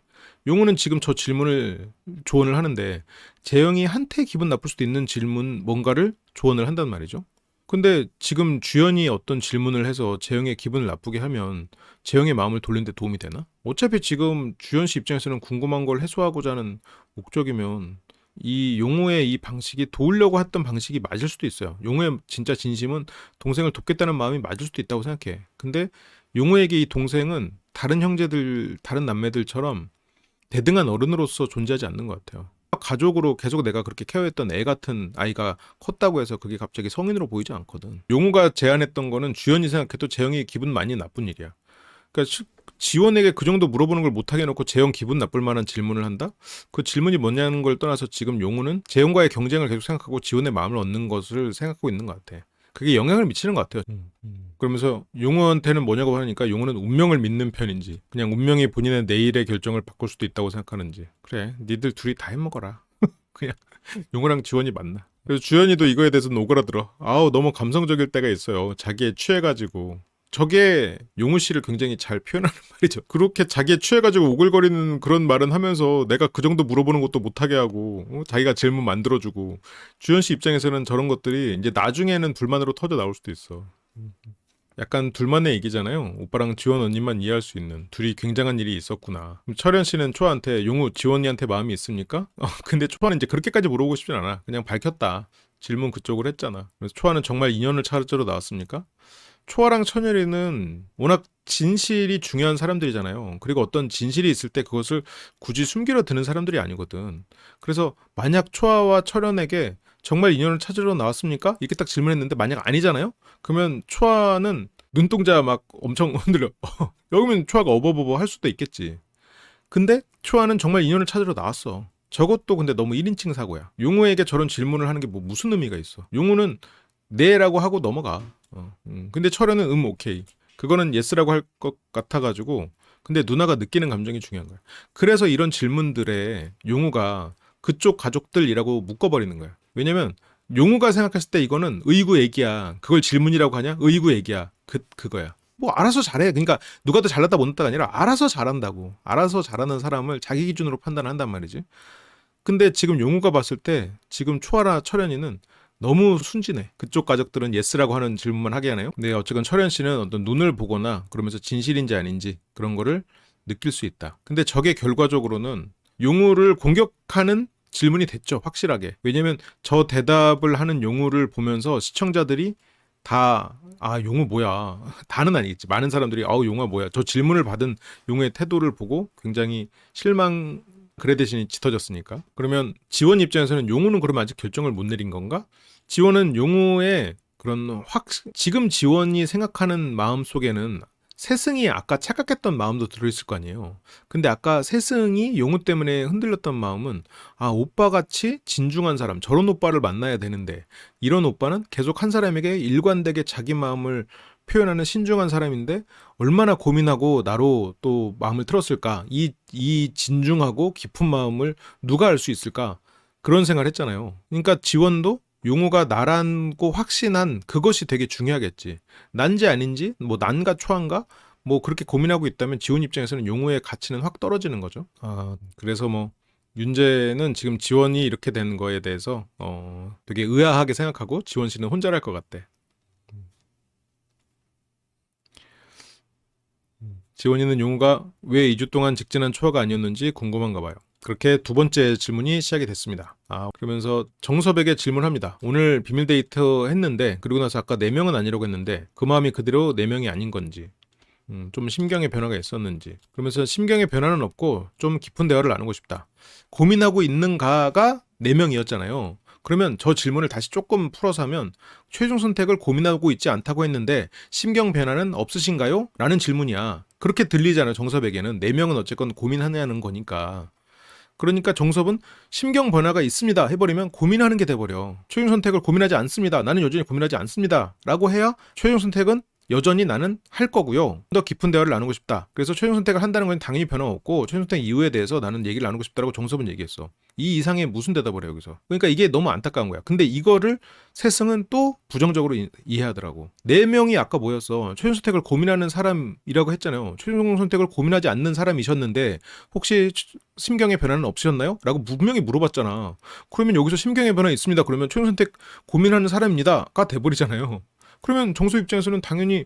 용우는 지금 저 질문을 조언을 하는데 재영이한테 기분 나쁠 수도 있는 질문 뭔가를 조언을 한단 말이죠. 근데 지금 주연이 어떤 질문을 해서 재영의 기분을 나쁘게 하면 재영의 마음을 돌리는 데 도움이 되나? 어차피 지금 주연 씨 입장에서는 궁금한 걸 해소하고자 하는 목적이면 이 용우의 이 방식이 도우려고 했던 방식이 맞을 수도 있어요. 용우의 진짜 진심은 동생을 돕겠다는 마음이 맞을 수도 있다고 생각해. 근데 용우에게 이 동생은 다른 형제들, 다른 남매들처럼 대등한 어른으로서 존재하지 않는 것 같아요. 가족으로 계속 내가 그렇게 케어했던 애 같은 아이가 컸다고 해서 그게 갑자기 성인으로 보이지 않거든. 용우가 제안했던 거는 주연이 생각해도 재영이 기분 많이 나쁜 일이야. 그러니까 지원에게 그 정도 물어보는 걸 못하게 해놓고 재영 기분 나쁠 만한 질문을 한다? 그 질문이 뭐냐는 걸 떠나서 지금 용우는 재영과의 경쟁을 계속 생각하고 지원의 마음을 얻는 것을 생각하고 있는 것 같아. 그게 영향을 미치는 것 같아요. 그러면서 용우한테는 뭐냐고 하니까 용우는 운명을 믿는 편인지 그냥 운명이 본인의 내일의 결정을 바꿀 수도 있다고 생각하는지. 그래, 니들 둘이 다 해먹어라. 그냥 용우랑 지원이 만나. 그래서 주연이도 이거에 대해서 오그라들어. 아우, 너무 감성적일 때가 있어요. 자기에 취해가지고. 저게 용우 씨를 굉장히 잘 표현하는 말이죠. 그렇게 자기에 취해가지고 오글거리는 그런 말은 하면서 내가 그 정도 물어보는 것도 못하게 하고 자기가 질문 만들어주고. 주연 씨 입장에서는 저런 것들이 이제 나중에는 불만으로 터져 나올 수도 있어. 약간 둘만의 얘기잖아요. 오빠랑 지원 언니만 이해할 수 있는. 둘이 굉장한 일이 있었구나. 그럼 철현 씨는 초아한테 용우 지원이한테 마음이 있습니까? 근데 초아는 이제 그렇게까지 물어보고 싶진 않아. 그냥 밝혔다. 질문 그쪽으로 했잖아. 그래서 초아는 정말 인연을 찾으러 나왔습니까? 초아랑 천열이는 워낙 진실이 중요한 사람들이잖아요. 그리고 어떤 진실이 있을 때 그것을 굳이 숨기려 드는 사람들이 아니거든. 그래서 만약 초아와 철현에게 정말 인연을 찾으러 나왔습니까? 이렇게 딱 질문했는데 만약 아니잖아요? 그러면 초아는 눈동자 막 엄청 흔들려. 여기면 초아가 어버버버 할 수도 있겠지. 근데 초아는 정말 인연을 찾으러 나왔어. 저것도 근데 너무 1인칭 사고야. 용우에게 저런 질문을 하는 게 뭐 무슨 의미가 있어. 용우는 네라고 하고 넘어가. 근데 철현은 오케이. 그거는 예스라고 할 것 같아가지고. 근데 누나가 느끼는 감정이 중요한 거야. 그래서 이런 질문들에 용우가 그쪽 가족들이라고 묶어버리는 거야. 왜냐면 용우가 생각했을 때 이거는 의구 얘기야. 그걸 질문이라고 하냐? 의구 얘기야. 그거야. 뭐 알아서 잘해. 그러니까 누가 더 잘났다 못났다가 아니라 알아서 잘한다고. 알아서 잘하는 사람을 자기 기준으로 판단한단 말이지. 근데 지금 용우가 봤을 때 지금 초아라 철현이는 너무 순진해. 그쪽 가족들은 예스라고 하는 질문만 하게 하나요? 근데 어쨌건 철현 씨는 어떤 눈을 보거나 그러면서 진실인지 아닌지 그런 거를 느낄 수 있다. 근데 저게 결과적으로는 용우를 공격하는 질문이 됐죠. 확실하게. 왜냐면 저 대답을 하는 용우를 보면서 시청자들이 다 용우 뭐야. 다는 아니겠지. 많은 사람들이 용우가 뭐야. 저 질문을 받은 용우의 태도를 보고 굉장히 실망 그래 대신이 짙어졌으니까. 그러면 지원 입장에서는 용우는 그러면 아직 결정을 못 내린 건가? 지원은 용우의 그런 지금 지원이 생각하는 마음 속에는 세승이 아까 착각했던 마음도 들어있을 거 아니에요. 근데 아까 세승이 용우 때문에 흔들렸던 마음은 오빠같이 진중한 사람, 저런 오빠를 만나야 되는데 이런 오빠는 계속 한 사람에게 일관되게 자기 마음을 표현하는 신중한 사람인데 얼마나 고민하고 나로 또 마음을 틀었을까? 이 진중하고 깊은 마음을 누가 알 수 있을까? 그런 생각을 했잖아요. 그러니까 지원도 용우가 나라고 확신한 그것이 되게 중요하겠지. 난지 아닌지, 뭐 난가 초안가, 뭐 그렇게 고민하고 있다면 지원 입장에서는 용우의 가치는 확 떨어지는 거죠. 그래서 뭐 윤재는 지금 지원이 이렇게 된 거에 대해서 되게 의아하게 생각하고 지원 씨는 혼자랄 것 같대. 지원이는 용우가 왜 2주 동안 직진한 초아가 아니었는지 궁금한가 봐요. 그렇게 두 번째 질문이 시작이 됐습니다. 그러면서 정섭에게 질문합니다. 오늘 비밀 데이트 했는데 그리고 나서 아까 4명은 아니라고 했는데 그 마음이 그대로 4명이 아닌 건지 좀 심경의 변화가 있었는지. 그러면서 심경의 변화는 없고 좀 깊은 대화를 나누고 싶다. 고민하고 있는가가 4명이었잖아요. 그러면 저 질문을 다시 조금 풀어서 하면 최종 선택을 고민하고 있지 않다고 했는데 심경 변화는 없으신가요? 라는 질문이야. 그렇게 들리잖아요. 정섭에게는 4명은 어쨌건 고민하냐는 거니까. 그러니까 정섭은 심경 변화가 있습니다 해버리면 고민하는 게 돼버려. 최종 선택을 고민하지 않습니다. 나는 여전히 고민하지 않습니다 라고 해야 최종 선택은 여전히 나는 할 거고요. 더 깊은 대화를 나누고 싶다. 그래서 최종 선택을 한다는 건 당연히 변함없고 최종 선택 이유에 대해서 나는 얘기를 나누고 싶다라고 정섭은 얘기했어. 이 이상의 무슨 대답을 해요, 여기서. 그러니까 이게 너무 안타까운 거야. 근데 이거를 세승은 또 부정적으로 이해하더라고. 네 명이 아까 뭐였어? 최종 선택을 고민하는 사람이라고 했잖아요. 최종 선택을 고민하지 않는 사람이셨는데 혹시 심경의 변화는 없으셨나요? 라고 분명히 물어봤잖아. 그러면 여기서 심경의 변화 있습니다. 그러면 최종 선택 고민하는 사람입니다가 돼버리잖아요. 그러면 정수 입장에서는 당연히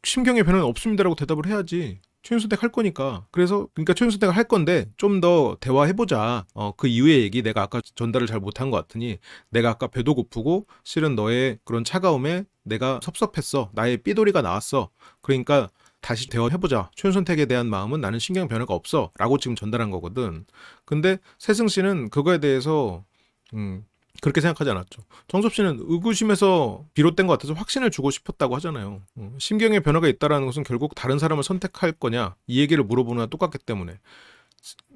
심경의 변화는 없습니다라고 대답을 해야지. 최종 선택 할 거니까. 그러니까 최종 선택을 할 건데 좀 더 대화해보자. 그 이후의 얘기 내가 아까 전달을 잘 못한 것 같으니 내가 아까 배도 고프고 실은 너의 그런 차가움에 내가 섭섭했어. 나의 삐돌이가 나왔어. 그러니까 다시 대화해보자. 최종 선택에 대한 마음은 나는 신경 변화가 없어. 라고 지금 전달한 거거든. 근데 세승 씨는 그거에 대해서 그렇게 생각하지 않았죠. 정섭 씨는 의구심에서 비롯된 것 같아서 확신을 주고 싶었다고 하잖아요. 심경의 변화가 있다는 것은 결국 다른 사람을 선택할 거냐 이 얘기를 물어보는 거나 똑같기 때문에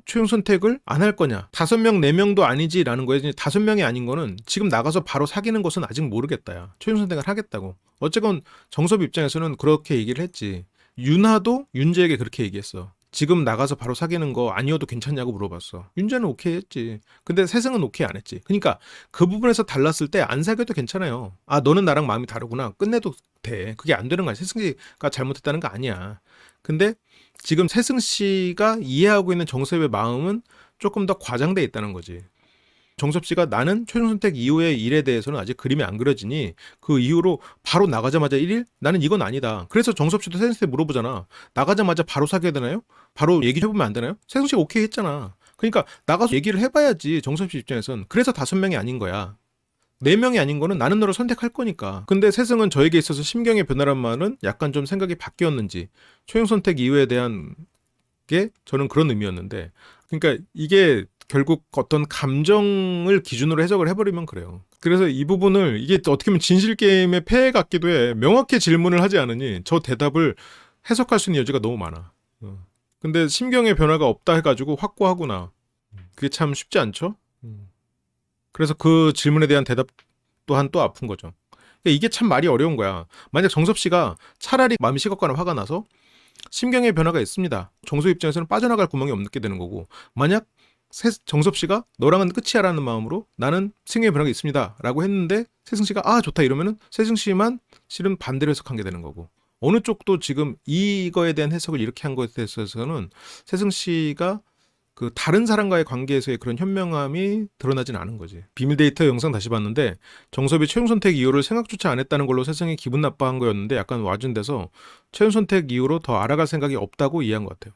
최종 선택을 안 할 거냐 5명 4명도 아니지라는 거예요. 5명이 아닌 거는 지금 나가서 바로 사귀는 것은 아직 모르겠다. 야. 최종 선택을 하겠다고. 어쨌건 정섭 입장에서는 그렇게 얘기를 했지. 윤하도 윤재에게 그렇게 얘기했어. 지금 나가서 바로 사귀는 거 아니어도 괜찮냐고 물어봤어. 윤재는 오케이 했지. 근데 세승은 오케이 안 했지. 그러니까 그 부분에서 달랐을 때 안 사귀어도 괜찮아요. 아 너는 나랑 마음이 다르구나. 끝내도 돼. 그게 안 되는 거야. 세승 씨가 잘못했다는 거 아니야. 근데 지금 세승 씨가 이해하고 있는 정섭의 마음은 조금 더 과장돼 있다는 거지. 정섭 씨가 나는 최종 선택 이후의 일에 대해서는 아직 그림이 안 그려지니 그 이후로 바로 나가자마자 1일? 나는 이건 아니다. 그래서 정섭 씨도 세승 씨한테 물어보잖아. 나가자마자 바로 사귀어야 되나요? 바로 얘기해보면 안 되나요? 세승 씨가 오케이 했잖아. 그러니까 나가서 얘기를 해봐야지 정섭 씨 입장에선. 그래서 5명이 아닌 거야. 4명이 아닌 거는 나는 너를 선택할 거니까. 근데 세승은 저에게 있어서 심경의 변화란 말은 약간 좀 생각이 바뀌었는지 최종 선택 이후에 대한 게 저는 그런 의미였는데 그러니까 이게 결국 어떤 감정을 기준으로 해석을 해버리면 그래요. 그래서 이 부분을 이게 어떻게 보면 진실 게임의 폐해 같기도 해. 명확히 질문을 하지 않으니 저 대답을 해석할 수 있는 여지가 너무 많아. 근데 심경의 변화가 없다 해가지고 확고하구나. 그게 참 쉽지 않죠? 그래서 그 질문에 대한 대답 또한 또 아픈 거죠. 그러니까 이게 참 말이 어려운 거야. 만약 정섭 씨가 차라리 마음이 식었거나 화가 나서 심경의 변화가 있습니다. 정섭 입장에서는 빠져나갈 구멍이 없게 되는 거고 만약 정섭 씨가 너랑은 끝이야라는 마음으로 나는 심경의 변화가 있습니다 라고 했는데 세승 씨가 아 좋다 이러면은 세승 씨만 실은 반대로 해석한 게 되는 거고 어느 쪽도 지금 이거에 대한 해석을 이렇게 한 것에 대해서는 세승 씨가 그 다른 사람과의 관계에서의 그런 현명함이 드러나진 않은 거지. 비밀 데이터 영상 다시 봤는데 정섭이 최종 선택 이유를 생각조차 안 했다는 걸로 세상이 기분 나빠한 거였는데 약간 와준 데서 최종 선택 이후로 더 알아갈 생각이 없다고 이해한 것 같아요.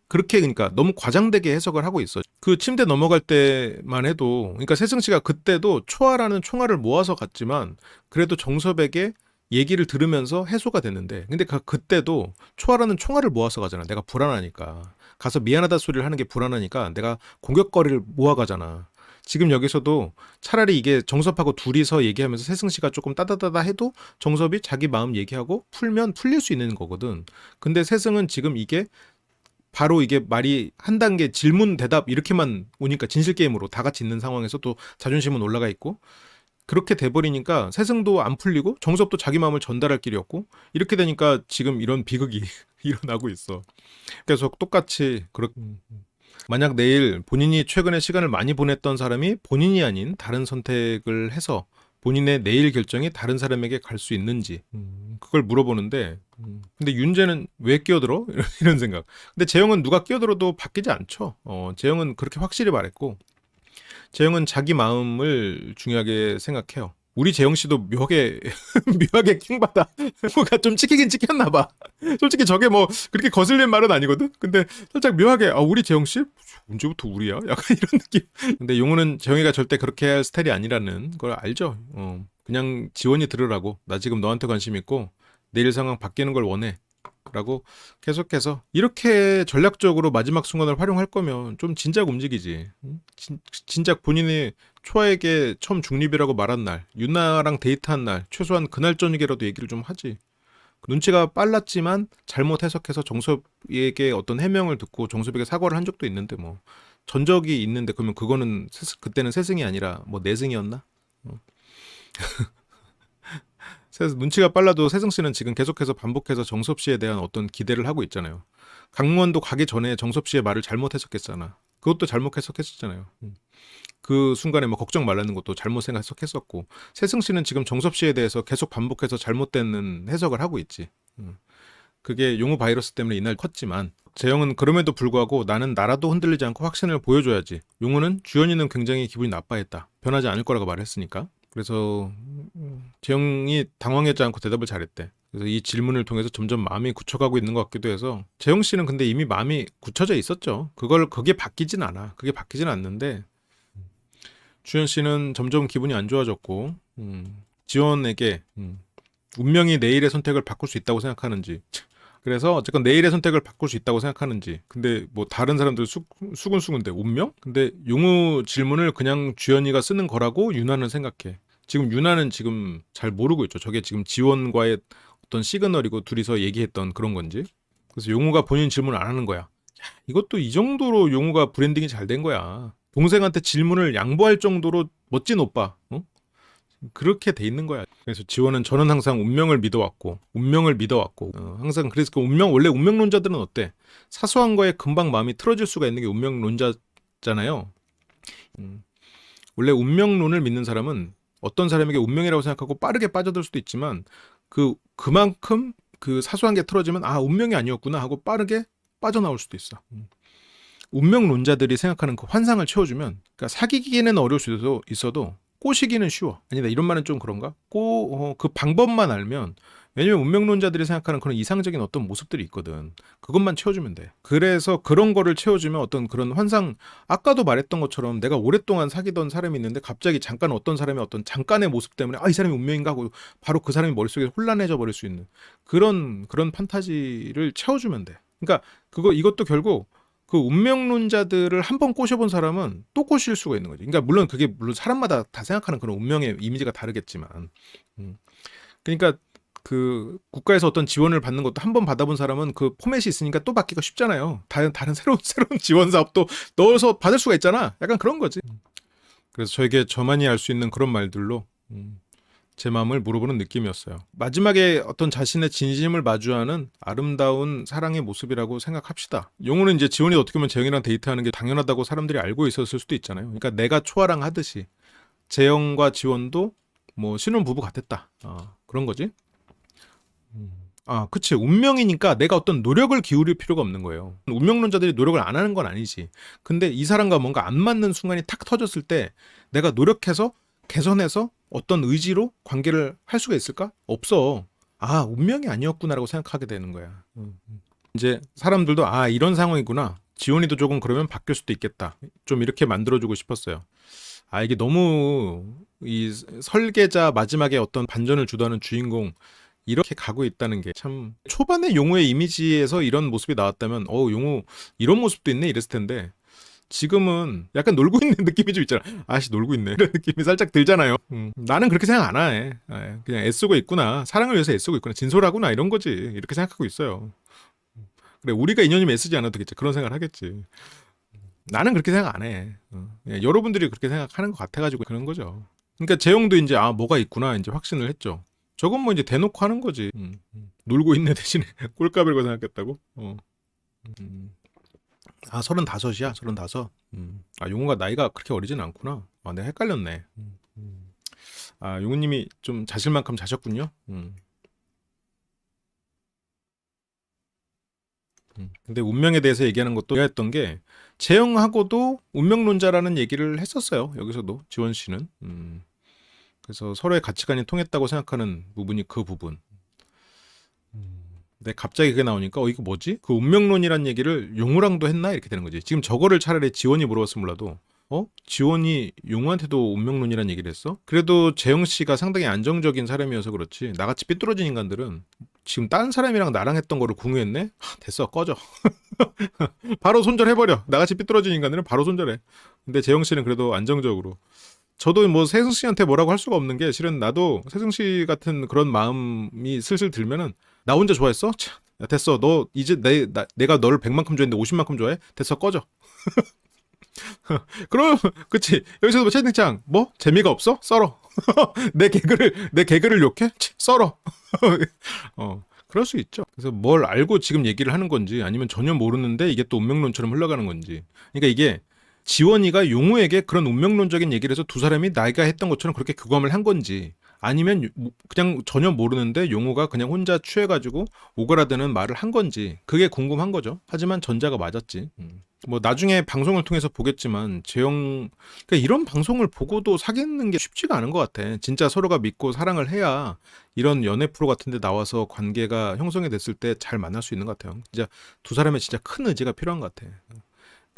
그렇게 그러니까 너무 과장되게 해석을 하고 있어. 그 침대 넘어갈 때만 해도 그러니까 세승 씨가 그때도 초아라는 총알을 모아서 갔지만 그래도 정섭에게 얘기를 들으면서 해소가 됐는데 근데 그때도 초아라는 총알을 모아서 가잖아. 내가 불안하니까. 가서 미안하다 소리를 하는 게 불안하니까 내가 공격거리를 모아가잖아. 지금 여기서도 차라리 이게 정섭하고 둘이서 얘기하면서 세승 씨가 조금 따다다다 해도 정섭이 자기 마음 얘기하고 풀면 풀릴 수 있는 거거든. 근데 세승은 지금 이게 바로 이게 말이 한 단계 질문 대답 이렇게만 오니까 진실 게임으로 다 같이 있는 상황에서 또 자존심은 올라가 있고 그렇게 돼버리니까 세승도 안 풀리고 정섭도 자기 마음을 전달할 길이 없고 이렇게 되니까 지금 이런 비극이 일어나고 있어. 그래서 똑같이 만약 내일 본인이 최근에 시간을 많이 보냈던 사람이 본인이 아닌 다른 선택을 해서 본인의 내일 결정이 다른 사람에게 갈 수 있는지 그걸 물어보는데 근데 윤재는 왜 끼어들어? 이런 생각. 근데 재영은 누가 끼어들어도 바뀌지 않죠. 재영은 그렇게 확실히 말했고 재영은 자기 마음을 중요하게 생각해요. 우리 재영 씨도 묘하게 묘하게 킹받아. 뭐가 좀 찍히긴 찍혔나 봐. 솔직히 저게 뭐 그렇게 거슬린 말은 아니거든. 근데 살짝 묘하게 우리 재영 씨 언제부터 우리야? 약간 이런 느낌. 근데 용우는 재영이가 절대 그렇게 할 스타일이 아니라는 걸 알죠. 그냥 지원이 들으라고. 나 지금 너한테 관심 있고 내일 상황 바뀌는 걸 원해. 라고 계속해서 이렇게 전략적으로 마지막 순간을 활용할 거면 좀 진작 움직이지. 진작 본인이 초아에게 처음 중립이라고 말한 날 윤나랑 데이트한 날 최소한 그날 저녁이라도 얘기를 좀 하지. 눈치가 빨랐지만 잘못 해석해서 정섭에게 어떤 해명을 듣고 정섭에게 사과를 한 적도 있는데 뭐 전적이 있는데 그러면 그거는 그때는 세승이 아니라 뭐 내승이었나? 눈치가 빨라도 세승 씨는 지금 계속해서 반복해서 정섭 씨에 대한 어떤 기대를 하고 있잖아요. 강원도 가기 전에 정섭 씨의 말을 잘못 해석했잖아. 그것도 잘못 해석했었잖아요. 그 순간에 뭐 걱정 말라는 것도 잘못 해석했었고, 세승 씨는 지금 정섭 씨에 대해서 계속 반복해서 잘못된 해석을 하고 있지. 그게 용우 바이러스 때문에 이날 컸지만, 재영은 그럼에도 불구하고 나는 나라도 흔들리지 않고 확신을 보여줘야지. 용우는 주연이는 굉장히 기분이 나빠했다. 변하지 않을 거라고 말했으니까. 그래서 재영이 당황하지 않고 대답을 잘했대. 그래서 이 질문을 통해서 점점 마음이 굳혀가고 있는 것 같기도 해서, 재영 씨는 근데 이미 마음이 굳혀져 있었죠. 그게 바뀌진 않아. 그게 바뀌진 않는데, 주연 씨는 점점 기분이 안 좋아졌고, 지원에게 운명이 내일의 선택을 바꿀 수 있다고 생각하는지, 그래서 어쨌건 내일의 선택을 바꿀 수 있다고 생각하는지, 근데 뭐 다른 사람들 수근수근데 운명? 근데 용우 질문을 그냥 주연이가 쓰는 거라고 윤아는 생각해. 지금 윤아는 지금 잘 모르고 있죠. 저게 지금 지원과의 어떤 시그널이고 둘이서 얘기했던 그런 건지. 그래서 용우가 본인 질문을 안 하는 거야. 야, 이것도 이 정도로 용우가 브랜딩이 잘 된 거야. 동생한테 질문을 양보할 정도로 멋진 오빠. 어? 그렇게 돼 있는 거야. 그래서 지원은 저는 항상 운명을 믿어왔고, 항상 그래서 원래 운명론자들은 어때? 사소한 거에 금방 마음이 틀어질 수가 있는 게 운명론자잖아요. 원래 운명론을 믿는 사람은 어떤 사람에게 운명이라고 생각하고 빠르게 빠져들 수도 있지만, 그만큼 그 사소한 게 틀어지면 아, 운명이 아니었구나 하고 빠르게 빠져나올 수도 있어. 운명론자들이 생각하는 그 환상을 채워주면, 그러니까 사귀기는 어려울 수도 있어도 꼬시기는 쉬워. 아니다, 이런 말은 좀 그런가? 그 방법만 알면, 왜냐면 운명론자들이 생각하는 그런 이상적인 어떤 모습들이 있거든. 그것만 채워주면 돼. 그래서 그런 거를 채워주면 어떤 그런 환상, 아까도 말했던 것처럼 내가 오랫동안 사귀던 사람이 있는데 갑자기 잠깐 어떤 사람의 어떤 잠깐의 모습 때문에 아, 이 사람이 운명인가 하고 바로 그 사람이 머릿속에 혼란해져 버릴 수 있는 그런 판타지를 채워주면 돼. 그러니까 이것도 결국 그 운명론자들을 한 번 꼬셔본 사람은 또 꼬실 수가 있는 거지. 그러니까 물론 그게 사람마다 다 생각하는 그런 운명의 이미지가 다르겠지만, 그러니까 그 국가에서 어떤 지원을 받는 것도 한 번 받아본 사람은 그 포맷이 있으니까 또 받기가 쉽잖아요. 다른 새로운 지원 사업도 넣어서 받을 수가 있잖아. 약간 그런 거지. 그래서 저에게 저만이 알 수 있는 그런 말들로 제 마음을 물어보는 느낌이었어요. 마지막에 어떤 자신의 진심을 마주하는 아름다운 사랑의 모습이라고 생각합시다. 용우는 이제 지원이 어떻게 보면 재영이랑 데이트하는 게 당연하다고 사람들이 알고 있었을 수도 있잖아요. 그러니까 내가 초아랑 하듯이 재영과 지원도 뭐 신혼부부 같았다. 그런 거지. 그치. 운명이니까 내가 어떤 노력을 기울일 필요가 없는 거예요. 운명론자들이 노력을 안 하는 건 아니지. 근데 이 사람과 뭔가 안 맞는 순간이 탁 터졌을 때 내가 노력해서 개선해서 어떤 의지로 관계를 할 수가 있을까? 없어. 아, 운명이 아니었구나라고 생각하게 되는 거야. 이제 사람들도 아, 이런 상황이구나. 지원이도 조금 그러면 바뀔 수도 있겠다. 좀 이렇게 만들어주고 싶었어요. 아, 이게 너무 이 설계자 마지막에 어떤 반전을 주도하는 주인공 이렇게 가고 있다는 게 참, 초반에 용우의 이미지에서 이런 모습이 나왔다면 용우 이런 모습도 있네 이랬을 텐데, 지금은 약간 놀고 있는 느낌이 좀 있잖아. 아씨, 놀고 있네 이런 느낌이 살짝 들잖아요. 나는 그렇게 생각 안 해. 그냥 애쓰고 있구나, 사랑을 위해서 애쓰고 있구나, 진솔하구나, 이런 거지. 이렇게 생각하고 있어요. 그래, 우리가 인연이면 애쓰지 않아도 되겠지, 그런 생각을 하겠지. 나는 그렇게 생각 안 해. 여러분들이 그렇게 생각하는 것 같아가지고 그런 거죠. 그러니까 재영도 이제 뭐가 있구나 이제 확신을 했죠. 저건 뭐 이제 대놓고 하는 거지. 놀고 있네 대신에 꼴값이라고 생각했다고. 35이야, 35. 용우가 나이가 그렇게 어리진 않구나. 내가 헷갈렸네. 용우님이 좀 자실 만큼 자셨군요. 근데 운명에 대해서 얘기하는 것도 했던 게, 재영하고도 운명론자라는 얘기를 했었어요. 여기서도 지원 씨는. 그래서 서로의 가치관이 통했다고 생각하는 부분이 그 부분. 근데 갑자기 그게 나오니까 이거 뭐지? 그 운명론이란 얘기를 용우랑도 했나? 이렇게 되는 거지. 지금 저거를 차라리 지원이 물어봤으면 몰라도 지원이 용우한테도 운명론이란 얘기를 했어? 그래도 재영 씨가 상당히 안정적인 사람이어서 그렇지, 나같이 삐뚤어진 인간들은 지금 다른 사람이랑 나랑 했던 거를 궁유했네? 됐어, 꺼져. 바로 손절해버려. 나같이 삐뚤어진 인간들은 바로 손절해. 근데 재영 씨는 그래도 안정적으로. 저도 뭐 세승 씨한테 뭐라고 할 수가 없는 게, 실은 나도 세승 씨 같은 그런 마음이 슬슬 들면은, 나 혼자 좋아했어? 참, 야, 됐어. 너 이제 내가 너를 100만큼 좋아했는데 50만큼 좋아해? 됐어, 꺼져. 그럼 그치. 여기서도 뭐 채팅창 뭐 재미가 없어? 썰어. 내 개그를 욕해? 치, 썰어. 그럴 수 있죠. 그래서 뭘 알고 지금 얘기를 하는 건지 아니면 전혀 모르는데 이게 또 운명론처럼 흘러가는 건지. 그러니까 이게 지원이가 용우에게 그런 운명론적인 얘기를 해서 두 사람이 나이가 했던 것처럼 그렇게 교감을 한 건지 아니면 그냥 전혀 모르는데 용우가 그냥 혼자 취해가지고 오그라드는 말을 한 건지 그게 궁금한 거죠. 하지만 전자가 맞았지. 뭐 나중에 방송을 통해서 보겠지만 재영 그러니까 이런 방송을 보고도 사귀는 게 쉽지가 않은 것 같아. 진짜 서로가 믿고 사랑을 해야 이런 연애 프로 같은 데 나와서 관계가 형성이 됐을 때 잘 만날 수 있는 것 같아요. 진짜 두 사람의 진짜 큰 의지가 필요한 것 같아. 그러니까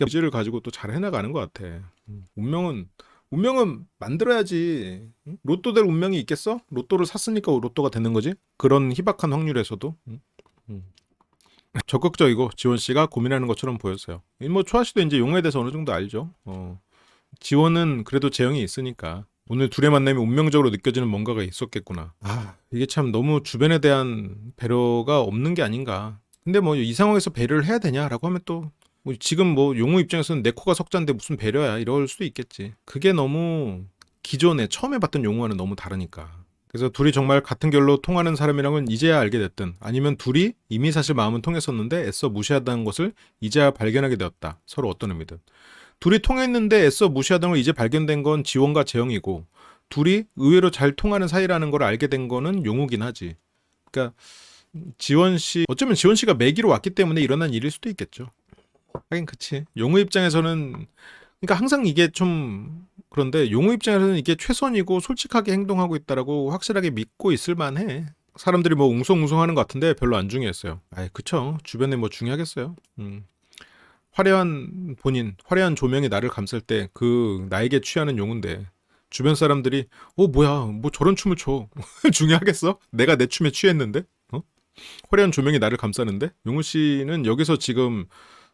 의지를 가지고 또 잘 해나가는 것 같아. 운명은 만들어야지. 로또 될 운명이 있겠어? 로또를 샀으니까 로또가 되는 거지. 그런 희박한 확률에서도. 적극적이고 지원 씨가 고민하는 것처럼 보였어요. 뭐 초아 씨도 이제 용어에 대해서 어느 정도 알죠. 지원은 그래도 재영이 있으니까 오늘 둘의 만남이 운명적으로 느껴지는 뭔가가 있었겠구나. 이게 참 너무 주변에 대한 배려가 없는 게 아닌가. 근데 뭐 이 상황에서 배려를 해야 되냐라고 하면 또 지금 뭐 용우 입장에서는 내 코가 석자인데 무슨 배려야 이럴 수도 있겠지. 그게 너무 기존에 처음에 봤던 용우와는 너무 다르니까. 그래서 둘이 정말 같은 결로 통하는 사람이랑은 이제야 알게 됐든 아니면 둘이 이미 사실 마음은 통했었는데 애써 무시하다는 것을 이제야 발견하게 되었다. 서로 어떤 의미든. 둘이 통했는데 애써 무시하던 걸 이제 발견된 건 지원과 재영이고 둘이 의외로 잘 통하는 사이라는 걸 알게 된 거는 용우긴 하지. 그러니까 지원 씨 어쩌면 지원 씨가 매기로 왔기 때문에 일어난 일일 수도 있겠죠. 하긴 그치. 용우 입장에서는 그러니까 항상 이게 좀 그런데 용우 입장에서는 이게 최선이고 솔직하게 행동하고 있다라고 확실하게 믿고 있을 만해. 사람들이 뭐 웅성웅성하는 것 같은데 별로 안 중요했어요. 그쵸. 주변에 뭐 중요하겠어요. 화려한 본인, 화려한 조명이 나를 감쌀 때 그 나에게 취하는 용우인데 주변 사람들이 뭐야 뭐 저런 춤을 춰 중요하겠어? 내가 내 춤에 취했는데 화려한 조명이 나를 감싸는데 용우 씨는 여기서 지금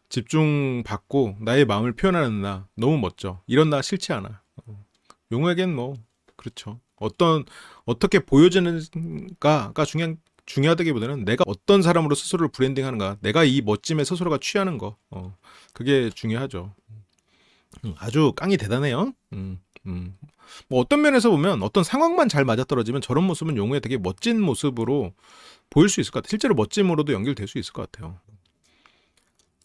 집중받고 나의 마음을 표현하는 나 너무 멋져. 이런 나 싫지 않아. 용우에겐 뭐 그렇죠. 어떻게 보여지는가가 중요하다기보다는 내가 어떤 사람으로 스스로를 브랜딩하는가, 내가 이 멋짐에 스스로가 취하는 거, 그게 중요하죠. 아주 깡이 대단해요. 뭐 어떤 면에서 보면 어떤 상황만 잘 맞아떨어지면 저런 모습은 용우의 되게 멋진 모습으로 보일 수 있을 것 같아요. 실제로 멋짐으로도 연결될 수 있을 것 같아요.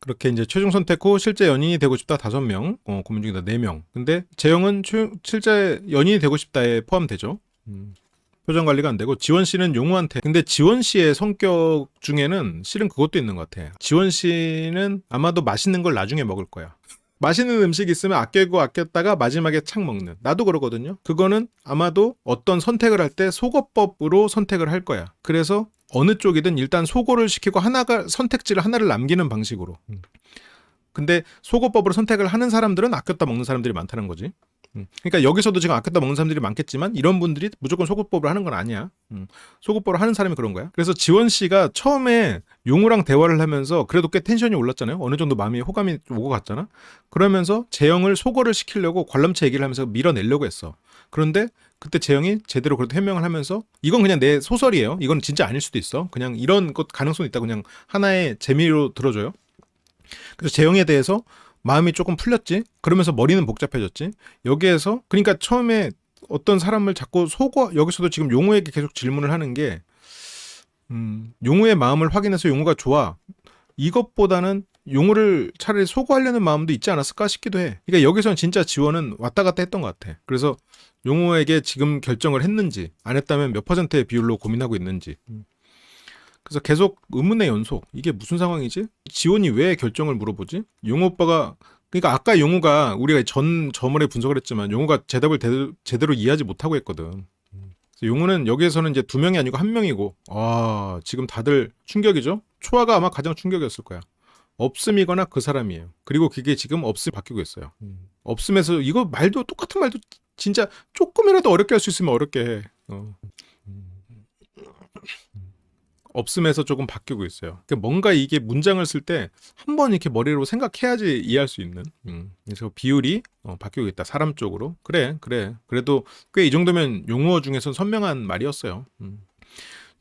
그렇게 이제 최종 선택 후 실제 연인이 되고 싶다 5명, 고민 중이다 4명. 근데 재영은 실제 연인이 되고 싶다에 포함되죠. 표정 관리가 안 되고 지원 씨는 용우한테 근데 지원 씨의 성격 중에는 실은 그것도 있는 것 같아. 지원 씨는 아마도 맛있는 걸 나중에 먹을 거야. 맛있는 음식 있으면 아끼고 아꼈다가 마지막에 착 먹는. 나도 그러거든요. 그거는 아마도 어떤 선택을 할 때 소거법으로 선택을 할 거야. 그래서 어느 쪽이든 일단 소거를 시키고 선택지를 하나를 남기는 방식으로. 근데 소거법으로 선택을 하는 사람들은 아꼈다 먹는 사람들이 많다는 거지. 그러니까 여기서도 지금 아꼈다 먹는 사람들이 많겠지만 이런 분들이 무조건 소거법을 하는 건 아니야. 소거법을 하는 사람이 그런 거야. 그래서 지원 씨가 처음에 용우랑 대화를 하면서 그래도 꽤 텐션이 올랐잖아요. 어느 정도 마음이 호감이 오고 갔잖아. 그러면서 재영을 소거를 시키려고 관람차 얘기를 하면서 밀어내려고 했어. 그런데 그때 재영이 제대로 그래도 해명을 하면서 이건 그냥 내 소설이에요. 이건 진짜 아닐 수도 있어. 그냥 이런 것 가능성이 있다. 그냥 하나의 재미로 들어줘요. 그래서 재영에 대해서 마음이 조금 풀렸지. 그러면서 머리는 복잡해졌지. 여기에서 그러니까 처음에 어떤 사람을 자꾸 여기서도 지금 용우에게 계속 질문을 하는 게 용우의 마음을 확인해서 용우가 좋아. 이것보다는 용우를 차라리 소거하려는 마음도 있지 않았을까 싶기도 해. 그러니까 여기서는 진짜 지원은 왔다 갔다 했던 것 같아. 그래서 용우에게 지금 결정을 했는지 안 했다면 몇 퍼센트의 비율로 고민하고 있는지. 그래서 계속 의문의 연속. 이게 무슨 상황이지? 지원이 왜 결정을 물어보지? 용우 오빠가 그러니까 아까 용우가 우리가 저번에 분석을 했지만 용우가 대답을 제대로 이해하지 못하고 했거든. 용우는 여기에서는 이제 2명이 아니고 1명이고 지금 다들 충격이죠? 초아가 아마 가장 충격이었을 거야. 없음이거나 그 사람이에요. 그리고 그게 지금 없음 바뀌고 있어요. 없음에서 이거 말도 똑같은 말도 진짜 조금이라도 어렵게 할 수 있으면 어렵게 해. 없음에서 조금 바뀌고 있어요. 그러니까 뭔가 이게 문장을 쓸 때 한번 이렇게 머리로 생각해야지 이해할 수 있는. 그래서 비율이 바뀌고 있다. 사람 쪽으로. 그래. 그래도 꽤 이 정도면 용어 중에선 선명한 말이었어요.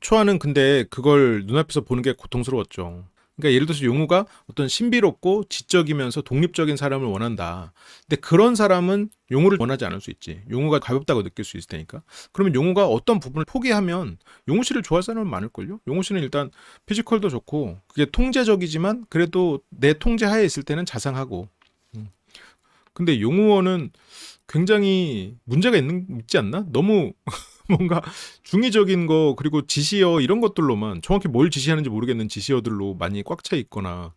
초아는 근데 그걸 눈앞에서 보는 게 고통스러웠죠. 그러니까 예를 들어서 용우가 어떤 신비롭고 지적이면서 독립적인 사람을 원한다. 근데 그런 사람은 용우를 원하지 않을 수 있지. 용우가 가볍다고 느낄 수 있을 테니까. 그러면 용우가 어떤 부분을 포기하면 용우 씨를 좋아할 사람은 많을걸요? 용우 씨는 일단 피지컬도 좋고 그게 통제적이지만 그래도 내 통제 하에 있을 때는 자상하고. 근데 용우원은 굉장히 문제가 있지 않나? 너무 뭔가 중의적인 거 그리고 지시어 이런 것들로만 정확히 뭘 지시하는지 모르겠는 지시어들로 많이 꽉 차 있거나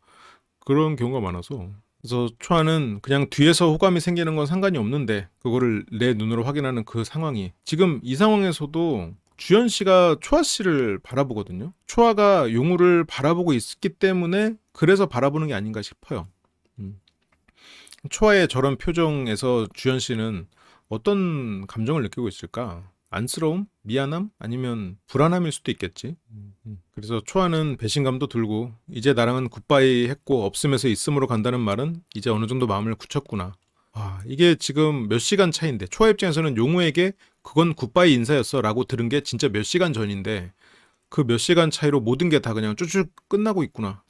그런 경우가 많아서 그래서 초아는 그냥 뒤에서 호감이 생기는 건 상관이 없는데 그거를 내 눈으로 확인하는 그 상황이 지금 이 상황에서도 주연 씨가 초아 씨를 바라보거든요. 초아가 용우를 바라보고 있기 때문에 그래서 바라보는 게 아닌가 싶어요. 초아의 저런 표정에서 주연 씨는 어떤 감정을 느끼고 있을까? 안쓰러움? 미안함? 아니면 불안함일 수도 있겠지. 그래서 초아는 배신감도 들고 이제 나랑은 굿바이 했고 없음에서 있음으로 간다는 말은 이제 어느 정도 마음을 굳혔구나. 이게 지금 몇 시간 차인데 초아 입장에서는 용우에게 그건 굿바이 인사였어 라고 들은 게 진짜 몇 시간 전인데 그 몇 시간 차이로 모든 게 다 그냥 쭉쭉 끝나고 있구나.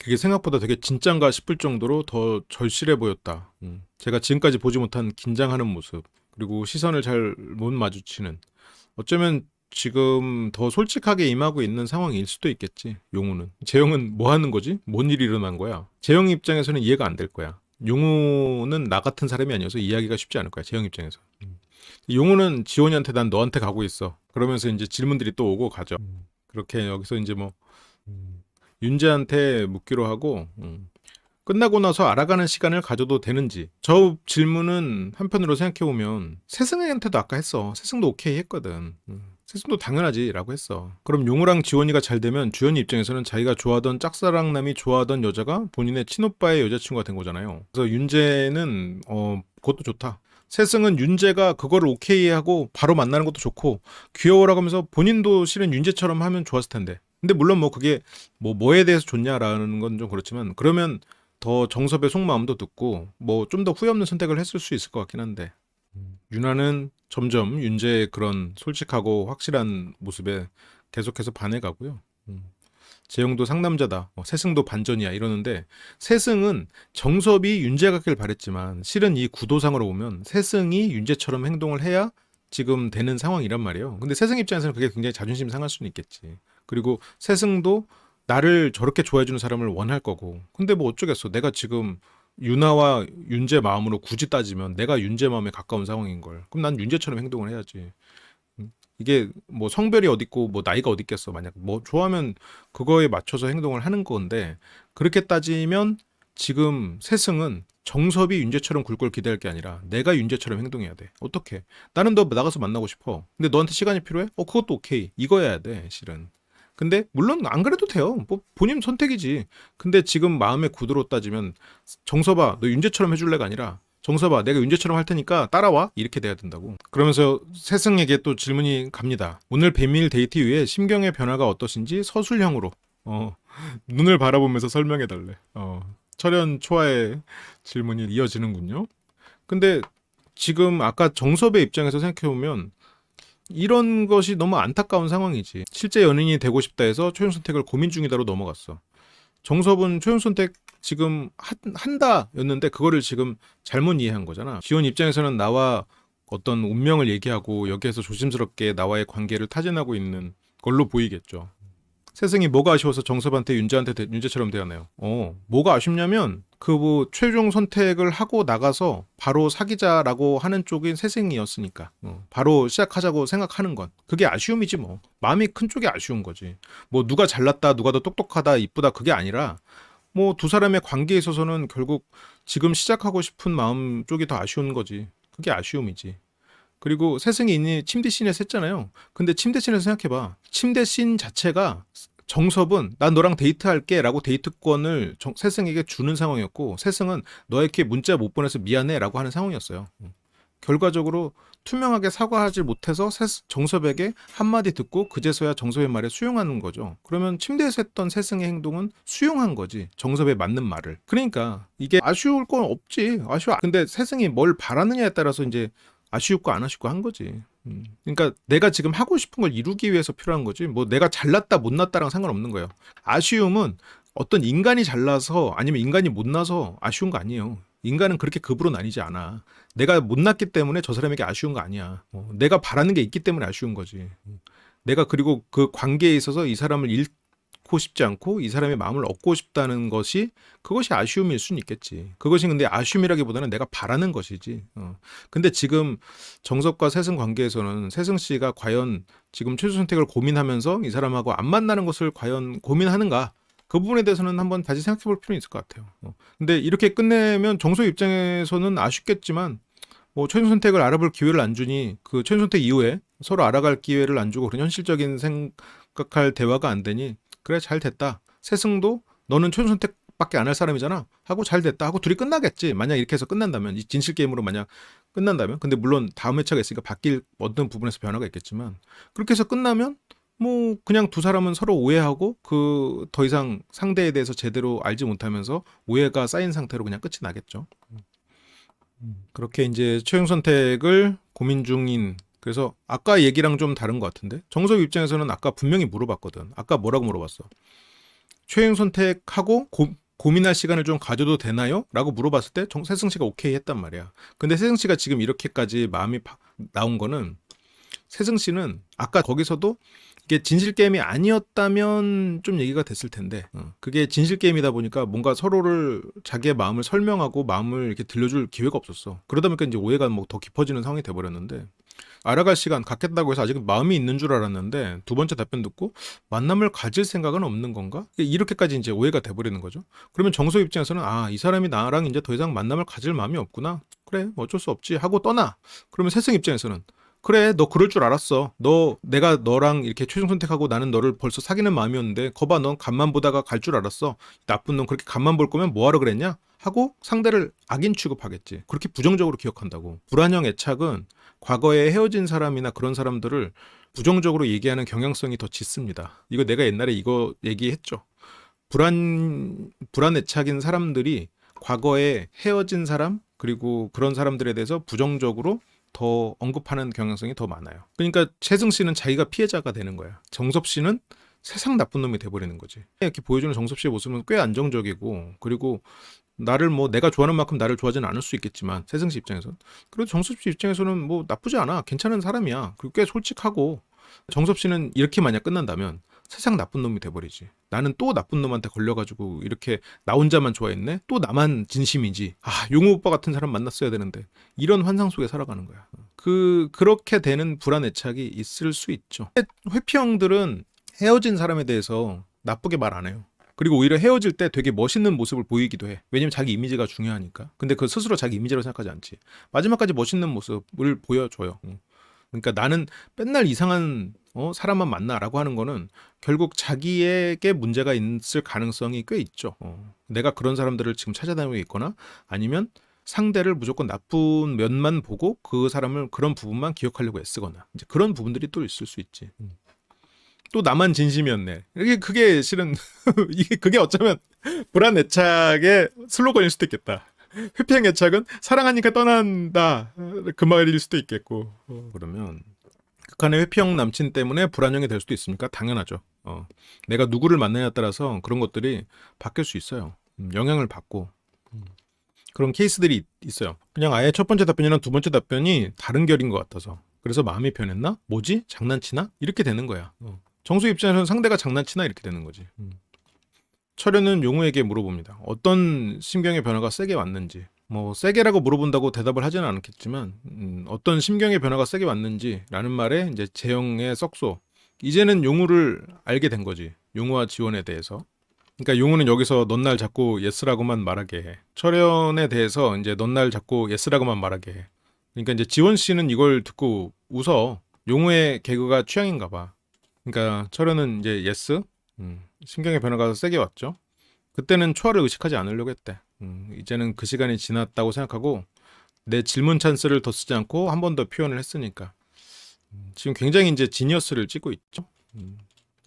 그게 생각보다 되게 진짠가 싶을 정도로 더 절실해 보였다. 제가 지금까지 보지 못한 긴장하는 모습 그리고 시선을 잘 못 마주치는 어쩌면 지금 더 솔직하게 임하고 있는 상황일 수도 있겠지. 용우는 재영은 뭐 하는 거지? 뭔 일이 일어난 거야? 재영 입장에서는 이해가 안 될 거야. 용우는 나 같은 사람이 아니어서 이해하기가 쉽지 않을 거야. 재영 입장에서. 용우는 지원이한테 난 너한테 가고 있어. 그러면서 이제 질문들이 또 오고 가죠. 그렇게 여기서 이제 뭐 윤재한테 묻기로 하고 끝나고 나서 알아가는 시간을 가져도 되는지 저 질문은 한편으로 생각해보면 세승이한테도 아까 했어. 세승도 오케이 했거든. 세승도 당연하지 라고 했어. 그럼 용우랑 지원이가 잘 되면 주연이 입장에서는 자기가 좋아하던 짝사랑남이 좋아하던 여자가 본인의 친오빠의 여자친구가 된 거잖아요. 그래서 윤재는 그것도 좋다. 세승은 윤재가 그거를 오케이 하고 바로 만나는 것도 좋고 귀여워라고 하면서 본인도 실은 윤재처럼 하면 좋았을 텐데 근데 물론 뭐 그게 뭐에 대해서 좋냐라는 건 좀 그렇지만 그러면 더 정섭의 속마음도 듣고 뭐 좀 더 후회 없는 선택을 했을 수 있을 것 같긴 한데 윤아는 점점 윤재의 그런 솔직하고 확실한 모습에 계속해서 반해가고요. 재영도 상남자다, 세승도 반전이야 이러는데 세승은 정섭이 윤재 같길 바랬지만 실은 이 구도상으로 보면 세승이 윤재처럼 행동을 해야 지금 되는 상황이란 말이에요. 근데 세승 입장에서는 그게 굉장히 자존심 상할 수는 있겠지. 그리고 세승도 나를 저렇게 좋아해주는 사람을 원할 거고 근데 뭐 어쩌겠어. 내가 지금 윤아와 윤재 마음으로 굳이 따지면 내가 윤재 마음에 가까운 상황인걸. 그럼 난 윤재처럼 행동을 해야지. 이게 뭐 성별이 어딨고 뭐 나이가 어딨겠어. 만약 뭐 좋아하면 그거에 맞춰서 행동을 하는 건데 그렇게 따지면 지금 세승은 정섭이 윤재처럼 굴 걸 기대할 게 아니라 내가 윤재처럼 행동해야 돼. 어떻게? 나는 너 나가서 만나고 싶어. 근데 너한테 시간이 필요해? 그것도 오케이. 이거여야 돼 실은. 근데 물론 안 그래도 돼요. 뭐 본인 선택이지. 근데 지금 마음의 구도로 따지면 정섭아 너 윤재처럼 해줄래가 아니라 정섭아 내가 윤재처럼 할 테니까 따라와 이렇게 돼야 된다고. 그러면서 세승에게 또 질문이 갑니다. 오늘 비밀 데이트 이후에 심경의 변화가 어떠신지 서술형으로 눈을 바라보면서 설명해달래. 철현 초아의 질문이 이어지는군요. 근데 지금 아까 정섭의 입장에서 생각해보면 이런 것이 너무 안타까운 상황이지. 실제 연인이 되고 싶다 해서 초용 선택을 고민 중이다로 넘어갔어. 정섭은 초용 선택 지금 한다였는데 그거를 지금 잘못 이해한 거잖아. 지원 입장에서는 나와 어떤 운명을 얘기하고 여기에서 조심스럽게 나와의 관계를 타진하고 있는 걸로 보이겠죠. 세승이 뭐가 아쉬워서 정섭한테 윤재처럼 대하나요? 뭐가 아쉽냐면 그 뭐 최종 선택을 하고 나가서 바로 사귀자라고 하는 쪽인 세승이었으니까 바로 시작하자고 생각하는 건 그게 아쉬움이지 뭐. 마음이 큰 쪽이 아쉬운 거지. 뭐 누가 잘났다 누가 더 똑똑하다 이쁘다 그게 아니라 뭐 두 사람의 관계에 있어서는 결국 지금 시작하고 싶은 마음 쪽이 더 아쉬운 거지. 그게 아쉬움이지. 그리고 세승이 이미 침대 씬에서 했잖아요. 근데 침대 씬에서 생각해봐. 침대 씬 자체가 정섭은 난 너랑 데이트할게 라고 데이트권을 세승에게 주는 상황이었고 세승은 너에게 문자 못 보내서 미안해 라고 하는 상황이었어요. 결과적으로 투명하게 사과하지 못해서 정섭에게 한마디 듣고 그제서야 정섭의 말에 수용하는 거죠. 그러면 침대에서 했던 세승의 행동은 수용한 거지. 정섭에 맞는 말을. 그러니까 이게 아쉬울 건 없지. 근데 세승이 뭘 바라느냐에 따라서 이제 아쉬웠고 안 아쉽고 한 거지. 그러니까 내가 지금 하고 싶은 걸 이루기 위해서 필요한 거지. 뭐 내가 잘났다 못났다랑 상관없는 거예요. 아쉬움은 어떤 인간이 잘나서 아니면 인간이 못나서 아쉬운 거 아니에요. 인간은 그렇게 급으로 나뉘지 않아. 내가 못났기 때문에 저 사람에게 아쉬운 거 아니야. 내가 바라는 게 있기 때문에 아쉬운 거지. 내가 그리고 그 관계에 있어서 이 사람을 잃고 싶지 않고 이 사람의 마음을 얻고 싶다는 것이 그것이 아쉬움일 수는 있겠지. 그것이 근데 아쉬움이라기보다는 내가 바라는 것이지. 근데 지금 정석과 세승 관계에서는 세승 씨가 과연 지금 최종 선택을 고민하면서 이 사람하고 안 만나는 것을 과연 고민하는가? 그 부분에 대해서는 한번 다시 생각해 볼 필요는 있을 것 같아요. 근데 이렇게 끝내면 정석 입장에서는 아쉽겠지만 뭐 최종 선택을 알아볼 기회를 안 주니 그 최종 선택 이후에 서로 알아갈 기회를 안 주고 그런 현실적인 생각할 대화가 안 되니 그래 잘 됐다. 세승도 너는 최종 선택밖에 안 할 사람이잖아. 하고 잘 됐다. 하고 둘이 끝나겠지. 만약 이렇게 해서 끝난다면 이 진실 게임으로 만약 끝난다면 근데 물론 다음 회차가 있으니까 바뀔 어떤 부분에서 변화가 있겠지만 그렇게 해서 끝나면 뭐 그냥 두 사람은 서로 오해하고 그 더 이상 상대에 대해서 제대로 알지 못하면서 오해가 쌓인 상태로 그냥 끝이 나겠죠. 그렇게 이제 최종 선택을 고민 중인 그래서 아까 얘기랑 좀 다른 것 같은데 정석 입장에서는 아까 분명히 물어봤거든. 아까 뭐라고 물어봤어? 최종 선택하고 고민할 시간을 좀 가져도 되나요? 라고 물어봤을 때 세승 씨가 오케이 했단 말이야. 근데 세승 씨가 지금 이렇게까지 마음이 나온 거는 세승 씨는 아까 거기서도 이게 진실 게임이 아니었다면 좀 얘기가 됐을 텐데 그게 진실 게임이다 보니까 뭔가 서로를 자기의 마음을 설명하고 마음을 이렇게 들려줄 기회가 없었어. 그러다 보니까 이제 오해가 뭐 더 깊어지는 상황이 돼버렸는데 알아갈 시간 갖겠다고 해서 아직 마음이 있는 줄 알았는데 두 번째 답변 듣고 만남을 가질 생각은 없는 건가? 이렇게까지 이제 오해가 돼버리는 거죠. 그러면 정서 입장에서는 아, 이 사람이 나랑 이제 더 이상 만남을 가질 마음이 없구나. 그래, 뭐 어쩔 수 없지 하고 떠나. 그러면 세승 입장에서는 그래, 너 그럴 줄 알았어. 내가 너랑 이렇게 최종 선택하고 나는 너를 벌써 사귀는 마음이었는데, 거봐, 넌 간만 보다가 갈 줄 알았어. 나쁜 놈 그렇게 간만 볼 거면 뭐하러 그랬냐? 하고 상대를 악인 취급하겠지. 그렇게 부정적으로 기억한다고. 불안형 애착은 과거에 헤어진 사람이나 그런 사람들을 부정적으로 얘기하는 경향성이 더 짙습니다. 이거 내가 옛날에 이거 얘기했죠. 불안 애착인 사람들이 과거에 헤어진 사람, 그리고 그런 사람들에 대해서 부정적으로 더 언급하는 경향성이 더 많아요. 그러니까 최승 씨는 자기가 피해자가 되는 거야. 정섭 씨는 세상 나쁜 놈이 돼버리는 거지. 이렇게 보여주는 정섭 씨의 모습은 꽤 안정적이고 그리고 나를 뭐 내가 좋아하는 만큼 나를 좋아하지는 않을 수 있겠지만 세승 씨 입장에서는 그래도 정섭 씨 입장에서는 뭐 나쁘지 않아. 괜찮은 사람이야. 그리고 꽤 솔직하고 정섭 씨는 이렇게 만약 끝난다면 세상 나쁜 놈이 돼버리지. 나는 또 나쁜 놈한테 걸려가지고 이렇게 나 혼자만 좋아했네? 또 나만 진심이지. 아, 용우 오빠 같은 사람 만났어야 되는데. 이런 환상 속에 살아가는 거야. 그렇게 되는 불안 애착이 있을 수 있죠. 회피형들은 헤어진 사람에 대해서 나쁘게 말 안 해요. 그리고 오히려 헤어질 때 되게 멋있는 모습을 보이기도 해. 왜냐면 자기 이미지가 중요하니까. 근데 그 스스로 자기 이미지라고 생각하지 않지. 마지막까지 멋있는 모습을 보여줘요. 그러니까 나는 맨날 이상한 사람만 만나라고 하는 거는 결국 자기에게 문제가 있을 가능성이 꽤 있죠. 내가 그런 사람들을 지금 찾아다니고 있거나 아니면 상대를 무조건 나쁜 면만 보고 그 사람을 그런 부분만 기억하려고 애쓰거나 이제 그런 부분들이 또 있을 수 있지. 또 나만 진심이었네. 그게 실은 그게 어쩌면 불안 애착의 슬로건일 수도 있겠다. 회피형 애착은 사랑하니까 떠난다 그 말일 수도 있겠고 그러면 극한의 회피형 남친 때문에 불안형이 될 수도 있습니까? 당연하죠. 내가 누구를 만나냐에 따라서 그런 것들이 바뀔 수 있어요. 영향을 받고 그런 케이스들이 있어요. 그냥 아예 첫 번째 답변이랑 두 번째 답변이 다른 결인 것 같아서 그래서 마음이 변했나? 뭐지? 장난치나? 이렇게 되는 거야. 정수 입장에서는 상대가 장난치나? 이렇게 되는 거지. 철현은 용우에게 물어봅니다. 어떤 심경의 변화가 세게 왔는지. 뭐 세게라고 물어본다고 대답을 하지는 않겠지만 어떤 심경의 변화가 세게 왔는지라는 말에 이제 재영의 썩소. 이제는 용우를 알게 된 거지. 용우와 지원에 대해서. 그러니까 용우는 여기서 넌 날 자꾸 예스라고만 말하게 해. 철현에 대해서 이제 넌 날 자꾸 예스라고만 말하게 해. 그러니까 이제 지원 씨는 이걸 듣고 웃어. 용우의 개그가 취향인가 봐. 그러니까 철현은 이제 예스. 심경의 변화가 세게 왔죠. 그때는 초아를 의식하지 않으려고 했대. 이제는 그 시간이 지났다고 생각하고 내 질문 찬스를 더 쓰지 않고 한 번 더 표현을 했으니까 지금 굉장히 이제 지니어스를 찍고 있죠.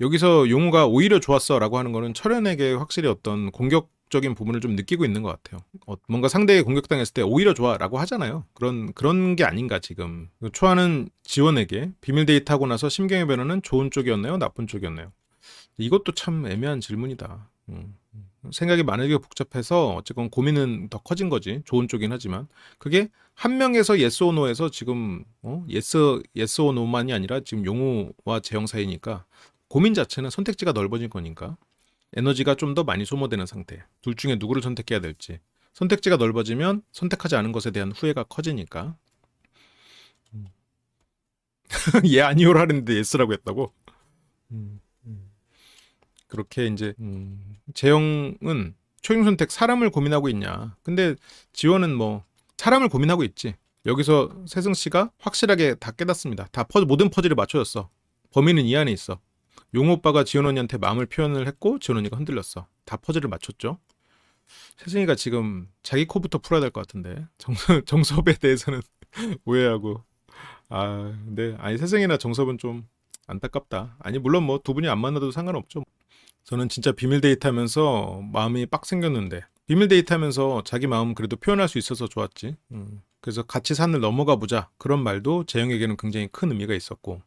여기서 용우가 오히려 좋았어 라고 하는 거는 철현에게 확실히 어떤 공격 공격적인 부분을 좀 느끼고 있는 것 같아요. 뭔가 상대에게 공격당했을 때 오히려 좋아라고 하잖아요. 그런 게 아닌가 지금. 초아는 지원에게 비밀 데이트하고 나서 심경의 변화는 좋은 쪽이었나요? 나쁜 쪽이었나요? 이것도 참 애매한 질문이다. 생각이 많으게 복잡해서 어쨌건 고민은 더 커진 거지. 좋은 쪽이긴 하지만 그게 한 명에서 yes or no에서 지금 yes or no만이 아니라 지금 용우와 재영 사이니까 고민 자체는 선택지가 넓어진 거니까 에너지가 좀 더 많이 소모되는 상태. 둘 중에 누구를 선택해야 될지. 선택지가 넓어지면 선택하지 않은 것에 대한 후회가 커지니까. 얘 아니오라 하는데 yes라고 했다고? 그렇게 이제 재영은 초임 선택 사람을 고민하고 있냐. 근데 지원은 뭐 사람을 고민하고 있지. 여기서 세승 씨가 확실하게 다 깨닫습니다. 다 모든 퍼즐이 맞춰졌어. 범인은 이 안에 있어. 용호 오빠가 지원 언니한테 마음을 표현을 했고 지원 언니가 흔들렸어. 다 퍼즐을 맞췄죠. 세승이가 지금 자기 코부터 풀어야 될 것 같은데 정섭에 대해서는 오해하고 근데 세승이나 정섭은 좀 안타깝다. 아니 물론 뭐 두 분이 안 만나도 상관없죠. 저는 진짜 비밀 데이트하면서 마음이 빡 생겼는데 비밀 데이트하면서 자기 마음 그래도 표현할 수 있어서 좋았지. 그래서 같이 산을 넘어가 보자 그런 말도 재영에게는 굉장히 큰 의미가 있었고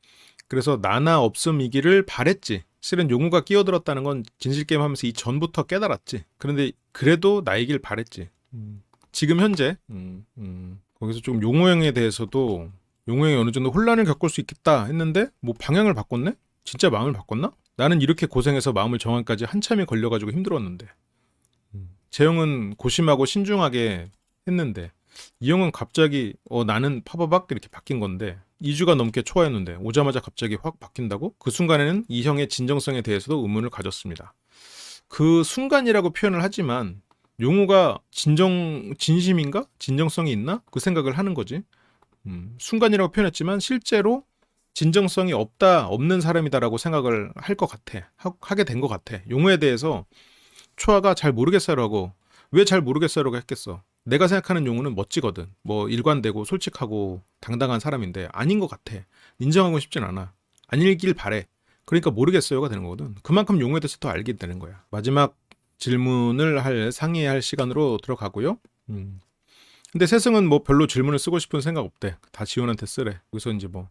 그래서 나나 없음이기를 바랬지. 실은 용우가 끼어들었다는 건 진실게임 하면서 이전부터 깨달았지. 그런데 그래도 나이길 바랬지. 지금 현재 거기서 조금 용우 형에 대해서도 용우 형이 어느 정도 혼란을 겪을 수 있겠다 했는데 뭐 방향을 바꿨네? 진짜 마음을 바꿨나? 나는 이렇게 고생해서 마음을 정하기까지 한참이 걸려가지고 힘들었는데 재영은 고심하고 신중하게 했는데 이 형은 갑자기 나는 파바박 이렇게 바뀐 건데 2주가 넘게 초과했는데 오자마자 갑자기 확 바뀐다고? 그 순간에는 이 형의 진정성에 대해서도 의문을 가졌습니다. 그 순간이라고 표현을 하지만 용우가 진심인가? 진정성이 있나? 그 생각을 하는 거지. 순간이라고 표현했지만 실제로 진정성이 없는 사람이다라고 생각을 할 것 같아. 하게 된 것 같아. 용우에 대해서 초아가 잘 모르겠어요라고 왜 잘 모르겠어요라고 했겠어. 내가 생각하는 용우는 멋지거든. 뭐 일관되고 솔직하고 당당한 사람인데 아닌 것 같아. 인정하고 싶진 않아. 아닐길 바래. 그러니까 모르겠어요가 되는 거거든. 그만큼 용우에 대해서 더 알게 되는 거야. 마지막 질문을 상의할 시간으로 들어가고요. 근데 세승은 뭐 별로 질문을 쓰고 싶은 생각 없대. 다 지원한테 쓰래. 여기서 이제 뭐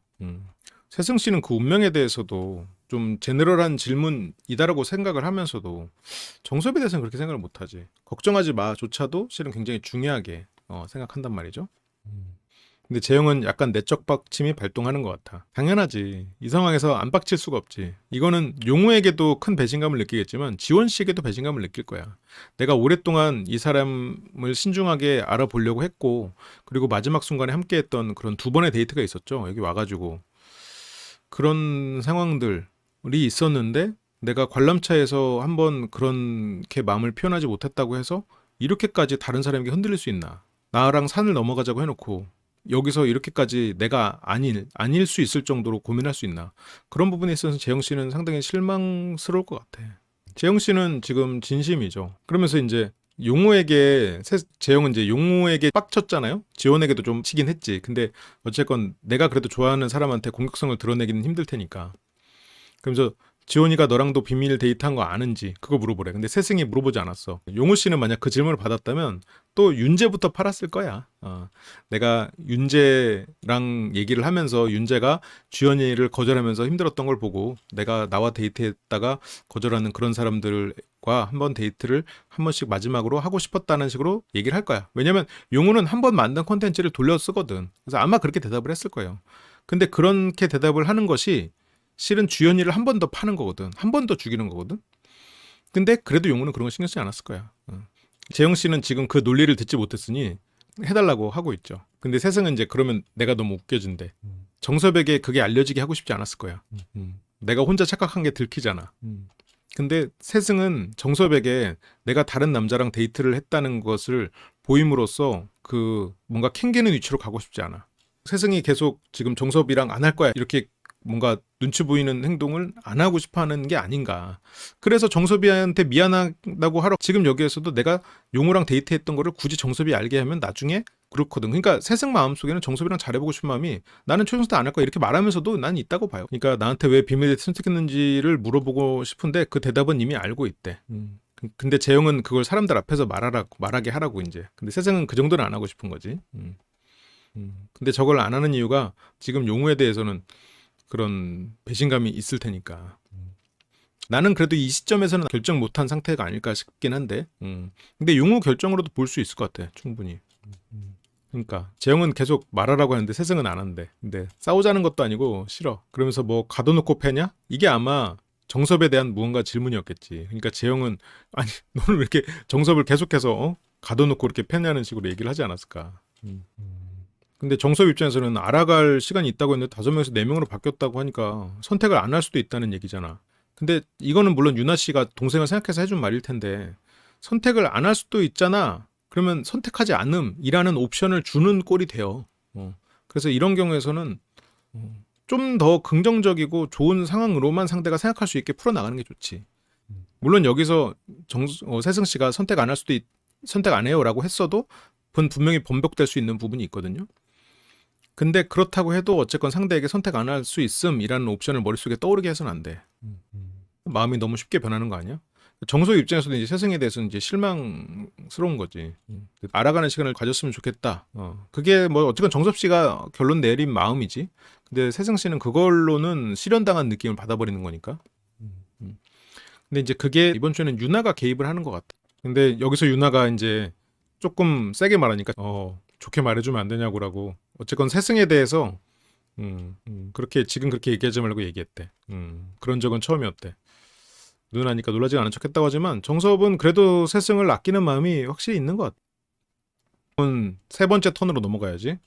세승 씨는 그 운명에 대해서도 좀 제너럴한 질문이다라고 생각을 하면서도 정섭에 대해서는 그렇게 생각을 못하지. 걱정하지 마조차도 실은 굉장히 중요하게 생각한단 말이죠. 근데 재영은 약간 내적 박침이 발동하는 것 같아. 당연하지. 이 상황에서 안 빡칠 수가 없지. 이거는 용우에게도 큰 배신감을 느끼겠지만 지원 씨에게도 배신감을 느낄 거야. 내가 오랫동안 이 사람을 신중하게 알아보려고 했고 그리고 마지막 순간에 함께했던 그런 2번의 데이트가 있었죠. 여기 와가지고 그런 상황들이 있었는데 내가 관람차에서 한번 그렇게 마음을 표현하지 못했다고 해서 이렇게까지 다른 사람에게 흔들릴 수 있나. 나랑 산을 넘어가자고 해놓고 여기서 이렇게까지 내가 아닐 수 있을 정도로 고민할 수 있나. 그런 부분에 있어서 재영 씨는 상당히 실망스러울 것 같아. 재영 씨는 지금 진심이죠. 그러면서 이제 재영은 이제 용우에게 빡쳤잖아요. 지원에게도 좀 치긴 했지. 근데 어쨌건 내가 그래도 좋아하는 사람한테 공격성을 드러내기는 힘들 테니까. 그러면서 지원이가 너랑도 비밀 데이트한 거 아는지 그거 물어보래. 근데 세승이 물어보지 않았어. 용우 씨는 만약 그 질문을 받았다면 또 윤재부터 팔았을 거야. 내가 윤재랑 얘기를 하면서 윤재가 주연이를 거절하면서 힘들었던 걸 보고 내가 나와 데이트했다가 거절하는 그런 사람들과 한번 데이트를 한 번씩 마지막으로 하고 싶었다는 식으로 얘기를 할 거야. 왜냐면 용우는 한 번 만든 콘텐츠를 돌려 쓰거든. 그래서 아마 그렇게 대답을 했을 거예요. 근데 그렇게 대답을 하는 것이 실은 주연이를 한 번 더 파는 거거든. 한 번 더 죽이는 거거든. 근데 그래도 용우는 그런 거 신경 쓰지 않았을 거야. 재영 씨는 지금 그 논리를 듣지 못했으니 해달라고 하고 있죠. 근데 세승은 이제 그러면 내가 너무 웃겨준대. 정섭에게 그게 알려지게 하고 싶지 않았을 거야. 내가 혼자 착각한 게 들키잖아. 근데 세승은 정섭에게 내가 다른 남자랑 데이트를 했다는 것을 보임으로써 그 뭔가 캥기는 위치로 가고 싶지 않아. 세승이 계속 지금 정섭이랑 안 할 거야 이렇게 뭔가 눈치 보이는 행동을 안 하고 싶어 하는 게 아닌가. 그래서 정섭이한테 미안하다고 하러 지금 여기에서도 내가 용우랑 데이트했던 거를 굳이 정섭이 알게 하면 나중에 그렇거든. 그러니까 세승 마음속에는 정섭이랑 잘해보고 싶은 마음이 나는 초중생 때 안 할 거야 이렇게 말하면서도 난 있다고 봐요. 그러니까 나한테 왜 비밀 데이트 선택했는지를 물어보고 싶은데 그 대답은 이미 알고 있대. 근데 재영은 그걸 사람들 앞에서 말하게 하라고 이제. 근데 세승은 그 정도는 안 하고 싶은 거지. 근데 저걸 안 하는 이유가 지금 용우에 대해서는 그런 배신감이 있을 테니까. 나는 그래도 이 시점에서는 결정 못한 상태가 아닐까 싶긴 한데. 근데 용우 결정으로도 볼 수 있을 것 같아. 충분히. 그러니까 재영은 계속 말하라고 하는데 세승은 안 한대. 근데 싸우자는 것도 아니고 싫어. 그러면서 뭐 가둬놓고 패냐? 이게 아마 정섭에 대한 무언가 질문이었겠지. 그러니까 재영은 아니 너는 왜 이렇게 정섭을 계속해서 가둬놓고 이렇게 패냐는 식으로 얘기를 하지 않았을까. 근데 정섭 입장에서는 알아갈 시간이 있다고 했는데 5명에서 4명으로 바뀌었다고 하니까 선택을 안 할 수도 있다는 얘기잖아. 근데 이거는 물론 유나 씨가 동생을 생각해서 해준 말일 텐데 선택을 안 할 수도 있잖아. 그러면 선택하지 않음이라는 옵션을 주는 꼴이 돼요. 그래서 이런 경우에서는 좀 더 긍정적이고 좋은 상황으로만 상대가 생각할 수 있게 풀어나가는 게 좋지. 물론 여기서 세승 씨가 선택 안 해요라고 했어도 분명히 번복될 수 있는 부분이 있거든요. 근데 그렇다고 해도 어쨌건 상대에게 선택 안 할 수 있음이라는 옵션을 머릿속에 떠오르게 해서는 안 돼. 마음이 너무 쉽게 변하는 거 아니야? 정소 입장에서도 이제 세승에 대해서는 이제 실망스러운 거지. 알아가는 시간을 가졌으면 좋겠다. 그게 뭐 어쨌건 정섭 씨가 결론 내린 마음이지. 근데 세승 씨는 그걸로는 실현당한 느낌을 받아버리는 거니까. 근데 이제 그게 이번 주에는 유나가 개입을 하는 것 같아. 근데 여기서 유나가 이제 조금 세게 말하니까 좋게 말해주면 안 되냐고라고. 어쨌건 세승에 대해서 그렇게 지금 그렇게 얘기하지 말고 얘기했대. 그런 적은 처음이었대. 누나니까 놀라지 않은 척했다고 하지만 정섭은 그래도 세승을 아끼는 마음이 확실히 있는 것 같아. 세 번째 턴으로 넘어가야지.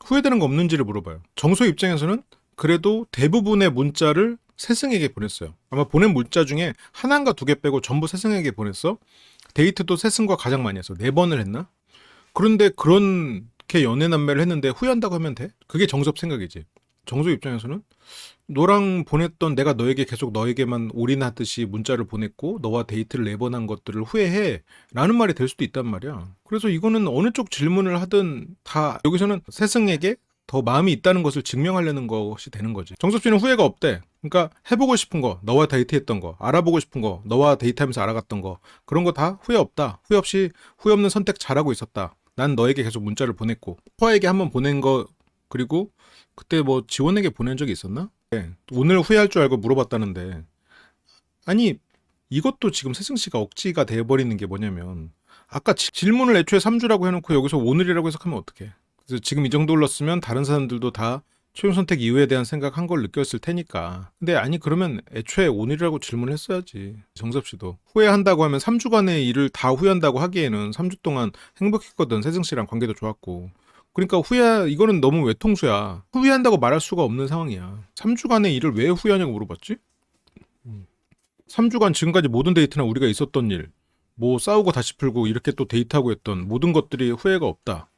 후회되는 거 없는지를 물어봐요. 정소 입장에서는 그래도 대부분의 문자를 세승에게 보냈어요. 아마 보낸 문자 중에 하나인가 2개 빼고 전부 세승에게 보냈어. 데이트도 세승과 가장 많이 했어. 4번을 했나? 그런데 그렇게 연애 남매를 했는데 후회한다고 하면 돼? 그게 정섭 생각이지. 정섭 입장에서는 너랑 보냈던 내가 너에게 계속 너에게만 올인하듯이 문자를 보냈고 너와 데이트를 4번 한 것들을 후회해 라는 말이 될 수도 있단 말이야. 그래서 이거는 어느 쪽 질문을 하든 다 여기서는 세승에게 더 마음이 있다는 것을 증명하려는 것이 되는 거지. 정섭 씨는 후회가 없대. 그러니까 해보고 싶은 거, 너와 데이트했던 거, 알아보고 싶은 거, 너와 데이트하면서 알아갔던 거, 그런 거 다 후회 없다. 후회 없는 선택 잘하고 있었다. 난 너에게 계속 문자를 보냈고 포아에게 한번 보낸 거, 그리고 그때 뭐 지원에게 보낸 적이 있었나? 네. 오늘 후회할 줄 알고 물어봤다는데, 아니 이것도 지금 세승 씨가 억지가 돼버리는 게 뭐냐면, 아까 질문을 애초에 3주라고 해놓고 여기서 오늘이라고 해석하면 어떡해. 그래서 지금 이 정도 올랐으면 다른 사람들도 다 최종 선택 이후에 대한 생각 한 걸 느꼈을 테니까. 근데 아니 그러면 애초에 오늘이라고 질문을 했어야지. 정섭 씨도 후회한다고 하면 3주간의 일을 다 후회한다고 하기에는 3주 동안 행복했거든. 세승 씨랑 관계도 좋았고. 그러니까 이거는 너무 외통수야. 후회한다고 말할 수가 없는 상황이야. 3주간의 일을 왜 후회하냐고 물어봤지? 3주간 지금까지 모든 데이트나 우리가 있었던 일, 뭐 싸우고 다시 풀고 이렇게 또 데이트하고 했던 모든 것들이 후회가 없다.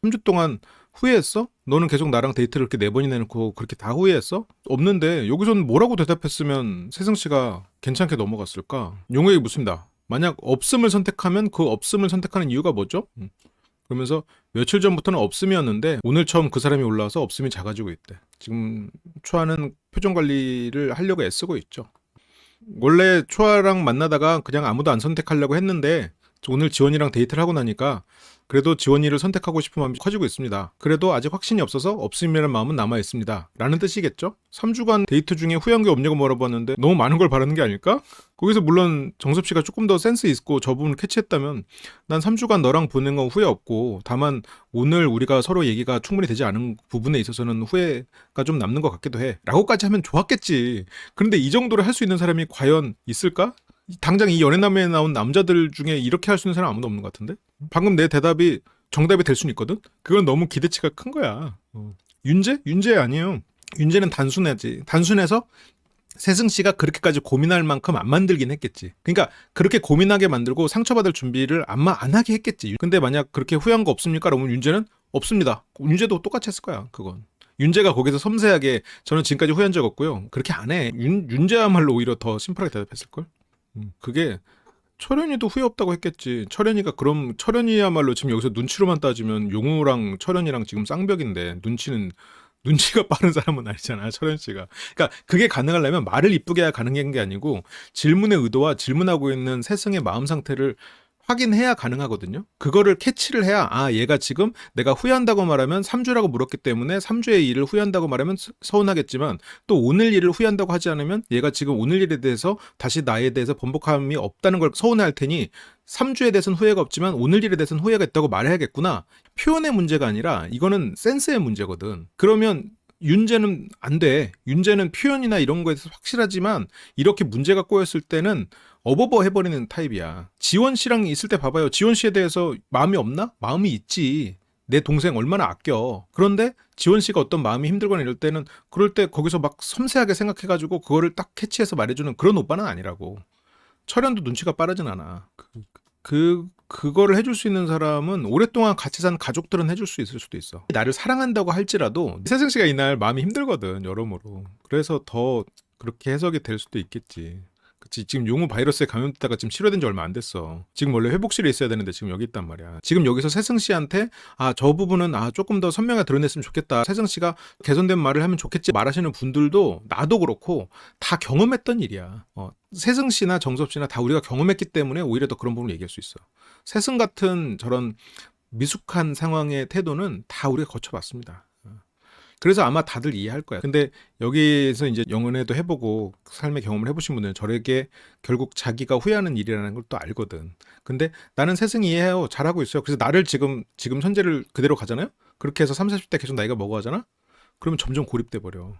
3주 동안 후회했어? 너는 계속 나랑 데이트를 그렇게 4번이나 해놓고 그렇게 다 후회했어? 없는데 여기서는 뭐라고 대답했으면 세승 씨가 괜찮게 넘어갔을까? 용어에 묻습니다. 만약 없음을 선택하면 그 없음을 선택하는 이유가 뭐죠? 그러면서 며칠 전부터는 없음이었는데 오늘 처음 그 사람이 올라와서 없음이 작아지고 있대. 지금 초아는 표정 관리를 하려고 애쓰고 있죠. 원래 초아랑 만나다가 그냥 아무도 안 선택하려고 했는데 오늘 지원이랑 데이트를 하고 나니까 그래도 지원이를 선택하고 싶은 마음이 커지고 있습니다. 그래도 아직 확신이 없어서 없음이라는 마음은 남아있습니다. 라는 뜻이겠죠? 3주간 데이트 중에 후회한 게 없냐고 물어봤는데 너무 많은 걸 바라는 게 아닐까? 거기서 물론 정섭 씨가 조금 더 센스 있고 저 부분을 캐치했다면 난 3주간 너랑 보낸 건 후회 없고 다만 오늘 우리가 서로 얘기가 충분히 되지 않은 부분에 있어서는 후회가 좀 남는 것 같기도 해. 라고까지 하면 좋았겠지. 그런데 이 정도로 할 수 있는 사람이 과연 있을까? 당장 이 연애남매에 나온 남자들 중에 이렇게 할 수 있는 사람 아무도 없는 것 같은데? 방금 내 대답이 정답이 될 수는 있거든? 그건 너무 기대치가 큰 거야. 윤재? 윤재 아니에요. 윤재는 단순하지. 단순해서 세승 씨가 그렇게까지 고민할 만큼 안 만들긴 했겠지. 그러니까 그렇게 고민하게 만들고 상처받을 준비를 아마 안 하게 했겠지. 근데 만약 그렇게 후회한 거 없습니까? 그러면 윤재는 없습니다. 윤재도 똑같이 했을 거야. 그건. 윤재가 거기서 섬세하게 저는 지금까지 후회한 적 없고요. 그렇게 안 해. 윤재야말로 오히려 더 심플하게 대답했을걸? 그게 철현이도 후회 없다고 했겠지. 철현이가 그럼 철현이야말로 지금 여기서 눈치로만 따지면 용우랑 철현이랑 지금 쌍벽인데 눈치는 눈치가 빠른 사람은 아니잖아, 철현 씨가. 그러니까 그게 가능하려면 말을 이쁘게 해야 가능한 게 아니고 질문의 의도와 질문하고 있는 세승의 마음 상태를 확인해야 가능하거든요. 그거를 캐치를 해야 얘가 지금 내가 후회한다고 말하면 3주라고 물었기 때문에 3주의 일을 후회한다고 말하면 서운하겠지만 또 오늘 일을 후회한다고 하지 않으면 얘가 지금 오늘 일에 대해서 다시 나에 대해서 번복함이 없다는 걸 서운해할 테니 3주에 대해서는 후회가 없지만 오늘 일에 대해서는 후회가 있다고 말해야겠구나. 표현의 문제가 아니라 이거는 센스의 문제거든. 그러면 윤재는 안 돼. 윤재는 표현이나 이런 거에 대해서 확실하지만 이렇게 문제가 꼬였을 때는 어버버 해버리는 타입이야. 지원 씨랑 있을 때 봐봐요. 지원 씨에 대해서 마음이 없나? 마음이 있지. 내 동생 얼마나 아껴. 그런데 지원 씨가 어떤 마음이 힘들거나 이럴 때는 그럴 때 거기서 막 섬세하게 생각해가지고 그거를 딱 캐치해서 말해주는 그런 오빠는 아니라고. 철현도 눈치가 빠르진 않아. 그거를 해줄 수 있는 사람은 오랫동안 같이 산 가족들은 해줄 수 있을 수도 있어. 나를 사랑한다고 할지라도 세승 씨가 이날 마음이 힘들거든, 여러모로. 그래서 더 그렇게 해석이 될 수도 있겠지. 그치, 지금 용우 바이러스에 감염됐다가 지금 치료된 지 얼마 안 됐어. 지금 원래 회복실에 있어야 되는데 지금 여기 있단 말이야. 지금 여기서 세승 씨한테 저 부분은 조금 더 선명하게 드러냈으면 좋겠다. 세승 씨가 개선된 말을 하면 좋겠지 말하시는 분들도 나도 그렇고 다 경험했던 일이야. 세승 씨나 정섭 씨나 다 우리가 경험했기 때문에 오히려 더 그런 부분을 얘기할 수 있어. 세승 같은 저런 미숙한 상황의 태도는 다 우리가 거쳐봤습니다. 그래서 아마 다들 이해할 거야. 근데 여기서 이제 영연애도 해보고 삶의 경험을 해보신 분들은 저에게 결국 자기가 후회하는 일이라는 걸 또 알거든. 근데 나는 세승 이해해요. 잘하고 있어요. 그래서 나를 지금 현재를 그대로 가잖아요. 그렇게 해서 30, 40대 계속 나이가 먹어가잖아. 그러면 점점 고립돼 버려.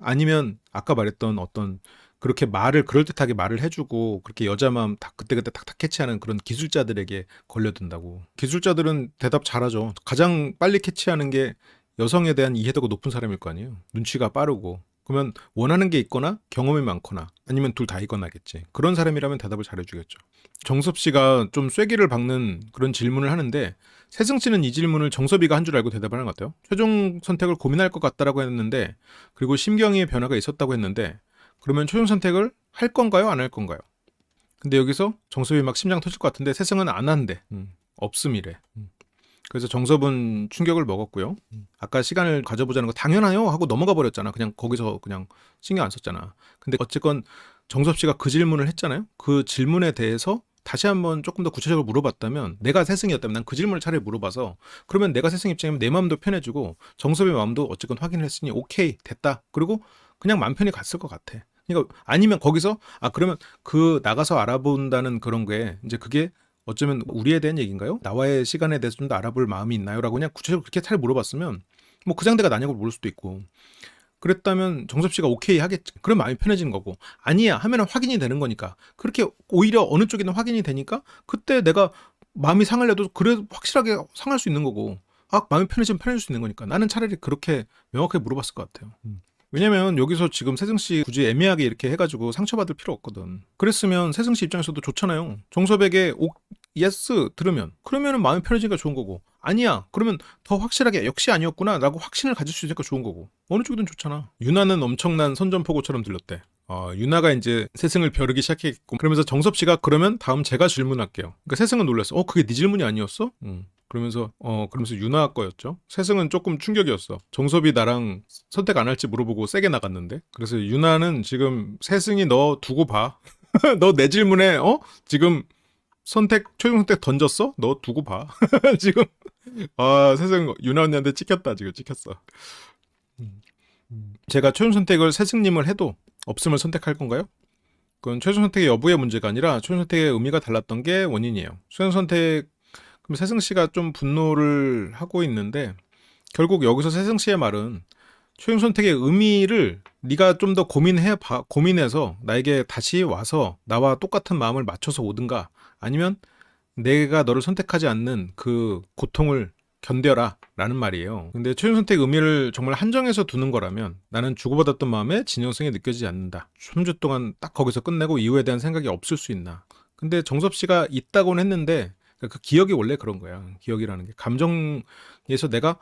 아니면 아까 말했던 어떤 그렇게 말을 그럴듯하게 말을 해주고 그렇게 여자 마음 다 그때그때 탁탁 캐치하는 그런 기술자들에게 걸려든다고. 기술자들은 대답 잘하죠. 가장 빨리 캐치하는 게 여성에 대한 이해도가 높은 사람일 거 아니에요. 눈치가 빠르고. 그러면 원하는 게 있거나 경험이 많거나 아니면 둘 다이거나겠지. 그런 사람이라면 대답을 잘해주겠죠. 정섭 씨가 좀 쐐기를 박는 그런 질문을 하는데 세승 씨는 이 질문을 정섭이가 한 줄 알고 대답을 하는 것 같아요. 최종 선택을 고민할 것 같다라고 했는데 그리고 심경의 변화가 있었다고 했는데 그러면 최종 선택을 할 건가요? 안 할 건가요? 근데 여기서 정섭이 막 심장 터질 것 같은데 세승은 안 한대. 없음이래. 그래서 정섭은 충격을 먹었고요. 아까 시간을 가져보자는 거 당연하요 하고 넘어가 버렸잖아. 그냥 거기서 그냥 신경 안 썼잖아. 근데 어쨌건 정섭 씨가 그 질문을 했잖아요. 그 질문에 대해서 다시 한번 조금 더 구체적으로 물어봤다면 내가 세승이었다면 난 그 질문을 차라리 물어봐서 그러면 내가 세승 입장이면 내 마음도 편해지고 정섭의 마음도 어쨌건 확인을 했으니 오케이 됐다. 그리고 그냥 마음 편히 갔을 것 같아. 그러니까 아니면 거기서 그러면 그 나가서 알아본다는 그런 게 이제 그게 어쩌면 우리에 대한 얘기인가요? 나와의 시간에 대해서 좀 더 알아볼 마음이 있나요? 라고 그냥 구체적으로 그렇게 잘 물어봤으면 뭐 그 상대가 나냐고 모를 수도 있고 그랬다면 정섭 씨가 오케이 하겠지. 그럼 마음이 편해지는 거고 아니야 하면은 확인이 되는 거니까 그렇게 오히려 어느 쪽이든 확인이 되니까 그때 내가 마음이 상하려도 그래 확실하게 상할 수 있는 거고 마음이 편해지면 편해질 수 있는 거니까 나는 차라리 그렇게 명확하게 물어봤을 것 같아요. 왜냐면 여기서 지금 세승 씨 굳이 애매하게 이렇게 해가지고 상처받을 필요 없거든. 그랬으면 세승 씨 입장에서도 좋잖아요. 정섭에게 예스 들으면 그러면은 마음이 편해지니까 좋은 거고 아니야 그러면 더 확실하게 역시 아니었구나 라고 확신을 가질 수 있으니까 좋은 거고 어느 쪽이든 좋잖아. 유나는 엄청난 선전포고처럼 들렸대. 유나가 이제 세승을 벼르기 시작했고 그러면서 정섭 씨가 그러면 다음 제가 질문할게요. 그러니까 세승은 놀랐어. 그게 네 질문이 아니었어? 그러면서 유나 거였죠. 세승은 조금 충격이었어. 정섭이 나랑 선택 안 할지 물어보고 세게 나갔는데. 그래서 유나는 지금 세승이 너 두고 봐. 너 내 질문에 지금 최종 선택 던졌어? 너 두고 봐. 지금 세승 유나 언니한테 찍혔다. 지금 찍혔어. 제가 최종 선택을 세승님을 해도 없음을 선택할 건가요? 그건 최종 선택의 여부의 문제가 아니라 최종 선택의 의미가 달랐던 게 원인이에요. 최종 선택 그럼 세승 씨가 좀 분노를 하고 있는데 결국 여기서 세승 씨의 말은 최종 선택의 의미를 네가 좀 더 고민해서 나에게 다시 와서 나와 똑같은 마음을 맞춰서 오든가 아니면 내가 너를 선택하지 않는 그 고통을 견뎌라 라는 말이에요. 근데 최종 선택의 의미를 정말 한정해서 두는 거라면 나는 주고받았던 마음에 진정성이 느껴지지 않는다. 3주 동안 딱 거기서 끝내고 이후에 대한 생각이 없을 수 있나. 근데 정섭 씨가 있다고는 했는데 그 기억이 원래 그런 거야. 기억이라는 게 감정에서 내가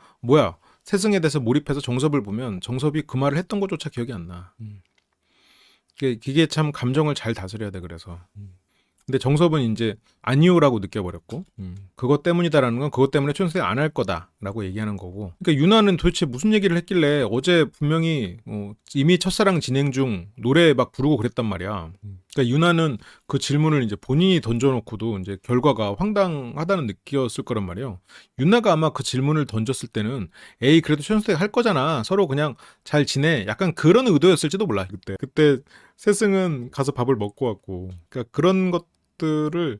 세승에 대해서 몰입해서 정섭을 보면 정섭이 그 말을 했던 것조차 기억이 안 나. 이게 참 감정을 잘 다스려야 돼. 그래서 근데 정섭은 이제 아니오라고 느껴버렸고, 그것 때문이다라는 건 그것 때문에 최선생 안 할 거다라고 얘기하는 거고. 그러니까 유나는 도대체 무슨 얘기를 했길래 어제 분명히 이미 첫사랑 진행 중 노래 막 부르고 그랬단 말이야. 그러니까 유나는 그 질문을 이제 본인이 던져놓고도 이제 결과가 황당하다는 느꼈을 거란 말이에요. 유나가 아마 그 질문을 던졌을 때는 에이 그래도 최선생 할 거잖아. 서로 그냥 잘 지내. 약간 그런 의도였을지도 몰라 그때 세승은 가서 밥을 먹고 왔고. 그러니까 그런 것들을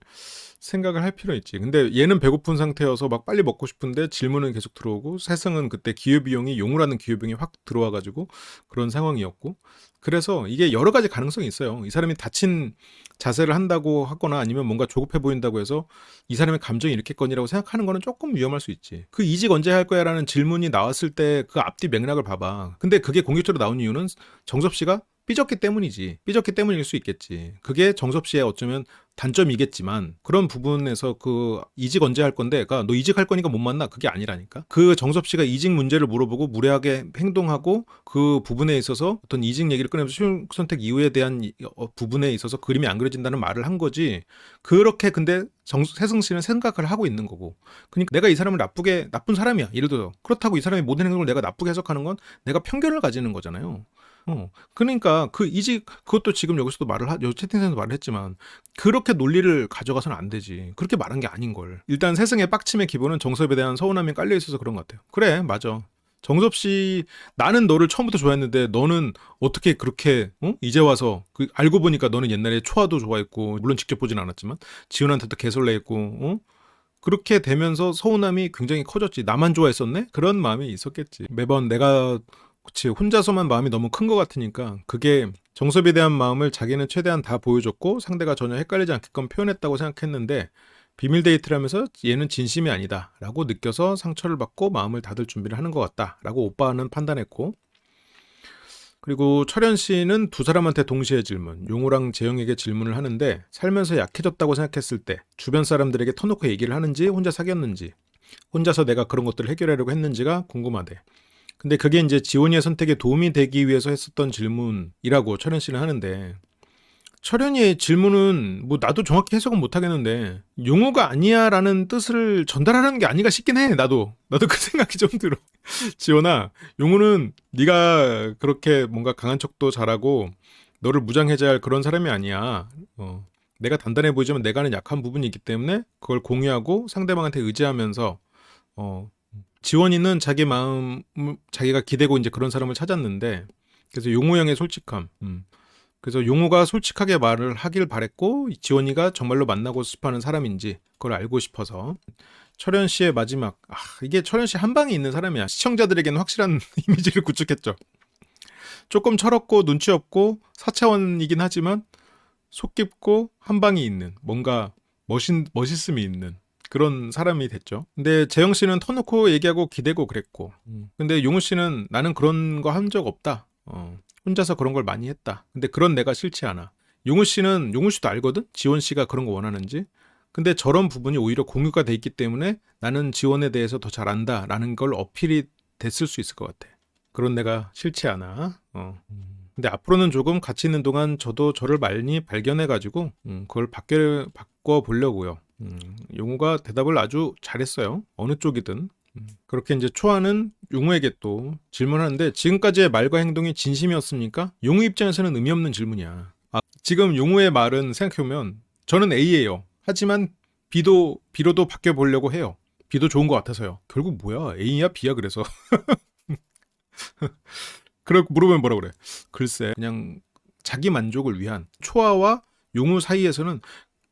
생각을 할 필요 있지. 근데 얘는 배고픈 상태여서 막 빨리 먹고 싶은데 질문은 계속 들어오고 세승은 그때 기회비용이 용우라는 기회비용이 확 들어와가지고 그런 상황이었고 그래서 이게 여러 가지 가능성이 있어요. 이 사람이 다친 자세를 한다고 하거나 아니면 뭔가 조급해 보인다고 해서 이 사람의 감정이 이렇겠거니라고 생각하는 거는 조금 위험할 수 있지. 그 이직 언제 할 거야 라는 질문이 나왔을 때 그 앞뒤 맥락을 봐봐. 근데 그게 공개적으로 나온 이유는 정섭 씨가 삐졌기 때문이지. 삐졌기 때문일 수 있겠지. 그게 정섭 씨의 어쩌면 단점이겠지만 그런 부분에서 그 이직 언제 할 건데 그러니까 너 이직할 거니까 못 만나 그게 아니라니까. 그 정섭 씨가 이직 문제를 물어보고 무례하게 행동하고 그 부분에 있어서 어떤 이직 얘기를 꺼내면서 수용 선택 이유에 대한 부분에 있어서 그림이 안 그려진다는 말을 한 거지. 그렇게 근데 세승 씨는 생각을 하고 있는 거고. 그러니까 내가 이 사람을 나쁜 사람이야. 예를 들어 그렇다고 이 사람의 모든 행동을 내가 나쁘게 해석하는 건 내가 편견을 가지는 거잖아요. 그러니까 그것도 지금 여기서도 여기 채팅창에서 말을 했지만 그렇게 논리를 가져가서는 안 되지. 그렇게 말한 게 아닌 걸. 일단 세승의 빡침의 기본은 정섭에 대한 서운함이 깔려 있어서 그런 것 같아요. 그래, 맞아. 정섭 씨, 나는 너를 처음부터 좋아했는데 너는 어떻게 그렇게 이제 와서 알고 보니까 너는 옛날에 초아도 좋아했고 물론 직접 보진 않았지만 지훈한테도 개설레했고 그렇게 되면서 서운함이 굉장히 커졌지. 나만 좋아했었네? 그런 마음이 있었겠지. 매번 내가 그치 혼자서만 마음이 너무 큰 것 같으니까 그게 정섭에 대한 마음을 자기는 최대한 다 보여줬고 상대가 전혀 헷갈리지 않게끔 표현했다고 생각했는데 비밀 데이트를 하면서 얘는 진심이 아니다 라고 느껴서 상처를 받고 마음을 닫을 준비를 하는 것 같다 라고 오빠는 판단했고 그리고 철현 씨는 두 사람한테 동시에 질문 용우랑 재영에게 질문을 하는데 살면서 약해졌다고 생각했을 때 주변 사람들에게 터놓고 얘기를 하는지 혼자 사귀었는지 혼자서 내가 그런 것들을 해결하려고 했는지가 궁금하대. 근데 그게 이제 지원이의 선택에 도움이 되기 위해서 했었던 질문이라고 철현 씨는 하는데 철현이의 질문은 뭐 나도 정확히 해석은 못 하겠는데 용우가 아니야라는 뜻을 전달하는 게 아닌가 싶긴 해. 나도 그 생각이 좀 들어. 지원아, 용우는 네가 그렇게 뭔가 강한 척도 잘하고 너를 무장해제할 그런 사람이 아니야. 내가 단단해 보이지만 내가 하는 약한 부분이 있기 때문에 그걸 공유하고 상대방한테 의지하면서 지원이는 자기 마음 자기가 기대고 이제 그런 사람을 찾았는데 그래서 용우 형의 솔직함 그래서 용우가 솔직하게 말을 하길 바랬고 지원이가 정말로 만나고 싶어하는 사람인지 그걸 알고 싶어서 철현 씨의 마지막 이게 철현 씨 한 방에 있는 사람이야. 시청자들에게는 확실한 이미지를 구축했죠. 조금 철없고 눈치 없고 4차원이긴 하지만 속 깊고 한 방이 있는 뭔가 멋있음이 있는 그런 사람이 됐죠. 근데 재영 씨는 터놓고 얘기하고 기대고 그랬고 근데 용우 씨는 나는 그런 거 한 적 없다. 혼자서 그런 걸 많이 했다. 근데 그런 내가 싫지 않아. 용우 씨도 알거든? 지원 씨가 그런 거 원하는지. 근데 저런 부분이 오히려 공유가 돼 있기 때문에 나는 지원에 대해서 더 잘 안다라는 걸 어필이 됐을 수 있을 것 같아. 그런 내가 싫지 않아. 근데 앞으로는 조금 같이 있는 동안 저도 저를 많이 발견해가지고 그걸 바꿔 보려고요. 용우가 대답을 아주 잘했어요. 어느 쪽이든. 그렇게 이제 초아는 용우에게 또 질문하는데 지금까지의 말과 행동이 진심이었습니까? 용우 입장에서는 의미 없는 질문이야. 지금 용우의 말은 생각해보면 저는 A예요. 하지만 B로도 바뀌어보려고 해요. B도 좋은 것 같아서요. 결국 뭐야? A야 B야 그래서. 그렇게 물어보면 뭐라 그래? 글쎄 그냥 자기 만족을 위한 초아와 용우 사이에서는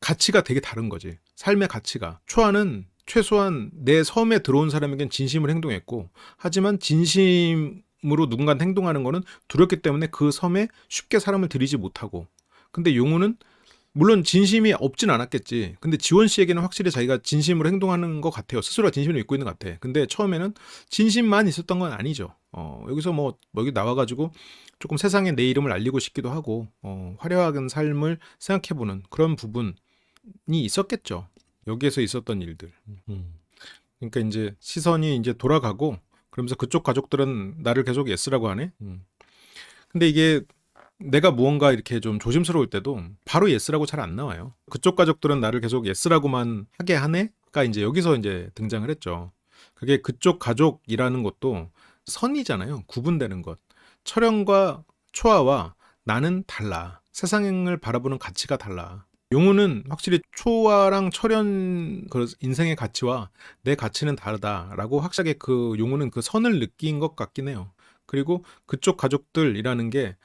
가치가 되게 다른 거지. 삶의 가치가. 초아는 최소한 내 섬에 들어온 사람에겐 진심을 행동했고 하지만 진심으로 누군가한테 행동하는 거는 두렵기 때문에 그 섬에 쉽게 사람을 들이지 못하고 근데 용우는 물론 진심이 없진 않았겠지. 근데 지원 씨에게는 확실히 자기가 진심으로 행동하는 것 같아요. 스스로가 진심을 믿고 있는 것 같아. 근데 처음에는 진심만 있었던 건 아니죠. 여기서 뭐 여기 나와가지고 조금 세상에 내 이름을 알리고 싶기도 하고 화려한 삶을 생각해보는 그런 부분이 있었겠죠. 여기에서 있었던 일들. 그러니까 이제 시선이 이제 돌아가고 그러면서 그쪽 가족들은 나를 계속 예스라고 하네. 근데 이게 내가 무언가 이렇게 좀 조심스러울 때도 바로 예스라고 잘 안 나와요. 그쪽 가족들은 나를 계속 예스라고만 하게 하네가 이제 여기서 이제 등장을 했죠. 그게 그쪽 가족이라는 것도 선이잖아요. 구분되는 것. 철현과 초아와 나는 달라. 세상을 바라보는 가치가 달라. 용우는 확실히 초아랑 철현 그 인생의 가치와 내 가치는 다르다라고 확실하게 그 용우는 그 선을 느낀 것 같긴 해요. 그리고 그쪽 가족들이라는 게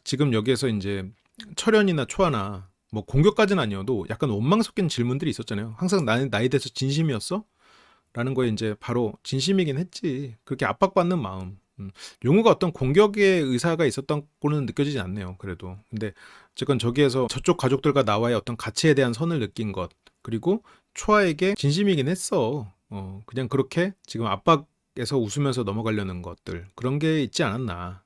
지금 여기에서 이제 철현이나 초아나 뭐 공격까지는 아니어도 약간 원망 섞인 질문들이 있었잖아요. 항상 나에 대해서 진심이었어? 라는 거에 이제 바로 진심이긴 했지. 그렇게 압박받는 마음. 용우가 어떤 공격의 의사가 있었던 거는 느껴지지 않네요. 그래도. 근데 어쨌건 저기에서 저쪽 가족들과 나와의 어떤 가치에 대한 선을 느낀 것. 그리고 초아에게 진심이긴 했어. 그냥 그렇게 지금 압박에서 웃으면서 넘어가려는 것들. 그런 게 있지 않았나.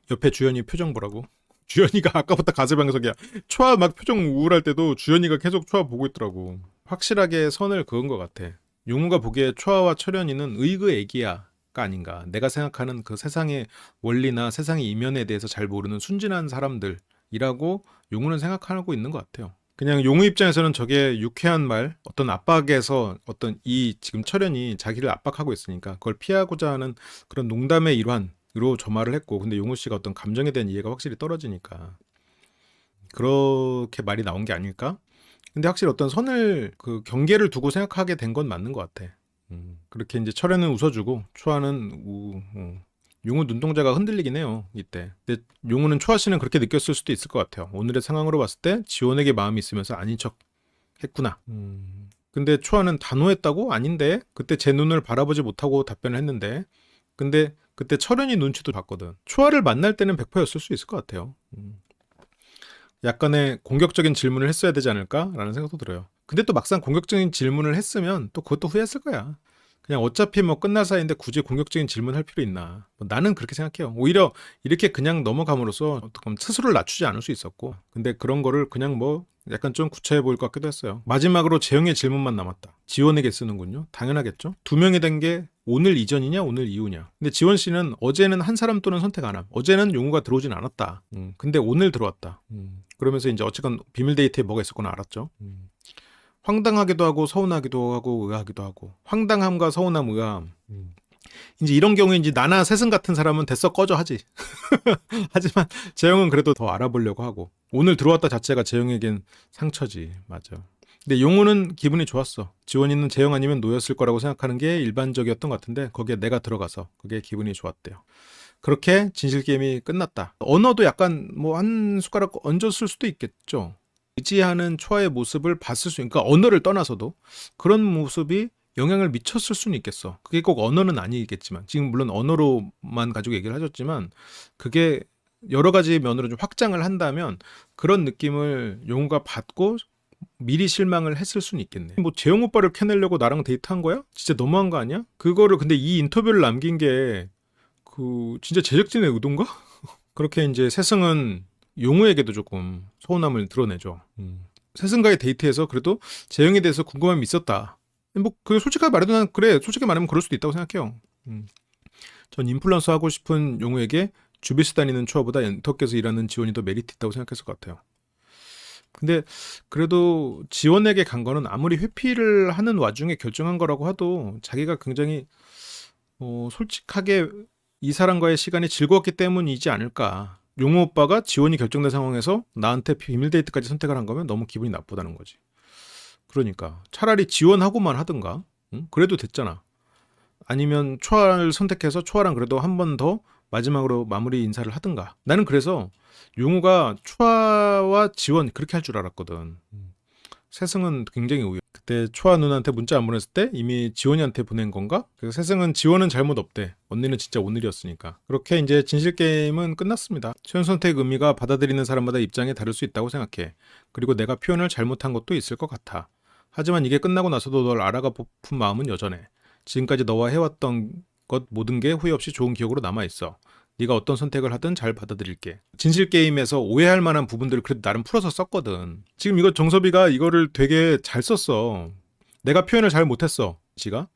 옆에 주연이 표정 보라고. 주연이가 아까부터 가세방석이야. 초아 막 표정 우울할 때도 주연이가 계속 초아 보고 있더라고. 확실하게 선을 그은 것 같아. 용우가 보기에 초아와 철현이는 의그애기야가 아닌가. 내가 생각하는 그 세상의 원리나 세상의 이면에 대해서 잘 모르는 순진한 사람들이라고 용우는 생각하고 있는 것 같아요. 그냥 용우 입장에서는 저게 유쾌한 말, 어떤 압박에서 어떤 이 지금 철현이 자기를 압박하고 있으니까 그걸 피하고자 하는 그런 농담의 일환으로 저 말을 했고, 근데 용우 씨가 어떤 감정에 대한 이해가 확실히 떨어지니까 그렇게 말이 나온 게 아닐까? 근데 확실히 어떤 선을 그 경계를 두고 생각하게 된 건 맞는 것 같아. 그렇게 이제 철현은 웃어주고 초아는 용우 눈동자가 흔들리긴 해요 이때. 근데 용우는 초아 씨는 그렇게 느꼈을 수도 있을 것 같아요. 오늘의 상황으로 봤을 때 지원에게 마음이 있으면서 아닌 척 했구나. 근데 초아는 단호했다고? 아닌데 그때 제 눈을 바라보지 못하고 답변을 했는데, 근데 그때 철현이 눈치도 봤거든. 초아를 만날 때는 100%였을 수 있을 것 같아요. 약간의 공격적인 질문을 했어야 되지 않을까라는 생각도 들어요. 근데 또 막상 공격적인 질문을 했으면 또 그것도 후회했을 거야. 그냥 어차피 뭐 끝날 사이인데 굳이 공격적인 질문할 필요 있나. 뭐 나는 그렇게 생각해요. 오히려 이렇게 그냥 넘어감으로써 어떻게 스스로를 낮추지 않을 수 있었고, 근데 그런 거를 그냥 뭐 약간 좀 구차해 보일 것 같기도 했어요. 마지막으로 재영의 질문만 남았다. 지원에게 쓰는군요. 당연하겠죠. 두 명이 된 게 오늘 이전이냐 오늘 이후냐. 근데 지원 씨는 어제는 한 사람 또는 선택 안 함. 어제는 용우가 들어오진 않았다. 근데 오늘 들어왔다. 그러면서 이제 어쨌건 비밀 데이트에 뭐가 있었거나 알았죠. 황당하기도 하고 서운하기도 하고 의아하기도 하고. 황당함과 서운함, 의아함. 이제 이런 경우에 이제 나나 세승 같은 사람은 됐어 꺼져 하지. 하지만 재영은 그래도 더 알아보려고 하고. 오늘 들어왔다 자체가 재영에겐 상처지. 맞아. 근데 용우는 기분이 좋았어. 지원이는 재영 아니면 노였을 거라고 생각하는 게 일반적이었던 것 같은데 거기에 내가 들어가서 그게 기분이 좋았대요. 그렇게 진실게임이 끝났다. 언어도 약간 뭐 한 숟가락 얹었을 수도 있겠죠. 의지하는 초아의 모습을 봤을 수, 그러니까 언어를 떠나서도 그런 모습이 영향을 미쳤을 수는 있겠어. 그게 꼭 언어는 아니겠지만, 지금 물론 언어로만 가지고 얘기를 하셨지만 그게 여러 가지 면으로 좀 확장을 한다면 그런 느낌을 용우가 받고 미리 실망을 했을 수는 있겠네. 뭐 재영 오빠를 캐내려고 나랑 데이트한 거야? 진짜 너무한 거 아니야? 그거를 근데 이 인터뷰를 남긴 게 그 진짜 제작진의 의도인가? 그렇게 이제 세승은 용우에게도 조금 서운함을 드러내죠. 세승과의 데이트에서 그래도 재영에 대해서 궁금함이 있었다. 뭐 그 솔직하게 말해도 난 그래, 솔직히 말하면 그럴 수도 있다고 생각해요. 전 인플루언서 하고 싶은 용우에게 주비스 다니는 초아보다 엔터께서 일하는 지원이 더 메리트 있다고 생각했을 것 같아요. 근데 그래도 지원에게 간 거는 아무리 회피를 하는 와중에 결정한 거라고 해도 자기가 굉장히 솔직하게 이 사람과의 시간이 즐거웠기 때문이지 않을까. 용우 오빠가 지원이 결정된 상황에서 나한테 비밀 데이트까지 선택을 한 거면 너무 기분이 나쁘다는 거지. 그러니까 차라리 지원하고만 하든가. 그래도 됐잖아. 아니면 초아를 선택해서 초아랑 그래도 한 번 더 마지막으로 마무리 인사를 하든가. 나는 그래서 용우가 초아와 지원 그렇게 할 줄 알았거든. 세승은 굉장히 우연. 그때 초아 누나한테 문자 안 보냈을 때 이미 지원이한테 보낸 건가? 그래서 세승은 지원은 잘못 없대. 언니는 진짜 오늘이었으니까. 그렇게 이제 진실 게임은 끝났습니다. 최종 선택 의미가 받아들이는 사람마다 입장이 다를 수 있다고 생각해. 그리고 내가 표현을 잘못한 것도 있을 것 같아. 하지만 이게 끝나고 나서도 널 알아가고픈 마음은 여전해. 지금까지 너와 해왔던 것 모든 게 후회 없이 좋은 기억으로 남아있어. 네가 어떤 선택을 하든 잘 받아들일게. 진실 게임에서 오해할 만한 부분들을 그래도 나름 풀어서 썼거든. 지금 이거 정섭이가 이거를 되게 잘 썼어. 내가 표현을 잘 못했어, 지가.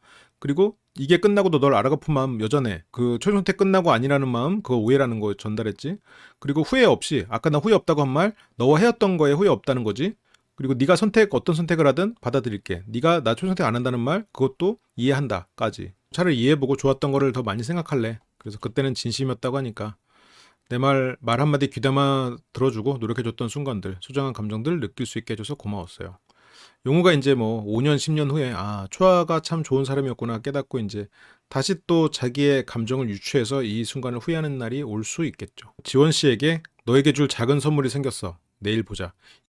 그리고 이게 끝나고도 널 알아가픈 마음 여전해. 그 최종 선택 끝나고 아니라는 마음, 그거 오해라는 거 전달했지. 그리고 후회 없이, 아까 나 후회 없다고 한 말, 너와 헤었던 거에 후회 없다는 거지. 그리고 네가 어떤 선택을 하든 받아들일게. 네가 나 최종 선택 안 한다는 말, 그것도 이해한다까지. 차라리 이해해보고 좋았던 거를 더 많이 생각할래. 그래서 그때는 진심이었다고 하니까 내 말 한마디 귀담아 들어주고 노력해줬던 순간들, 소중한 감정들 느낄 수 있게 해줘서 고마웠어요. 용우가 이제 뭐 5년, 10년 후에 초아가 참 좋은 사람이었구나 깨닫고 이제 다시 또 자기의 감정을 유추해서 이 순간을 후회하는 날이 올 수 있겠죠. 지원 씨에게 너에게 줄 작은 선물이 생겼어. 내일 보자.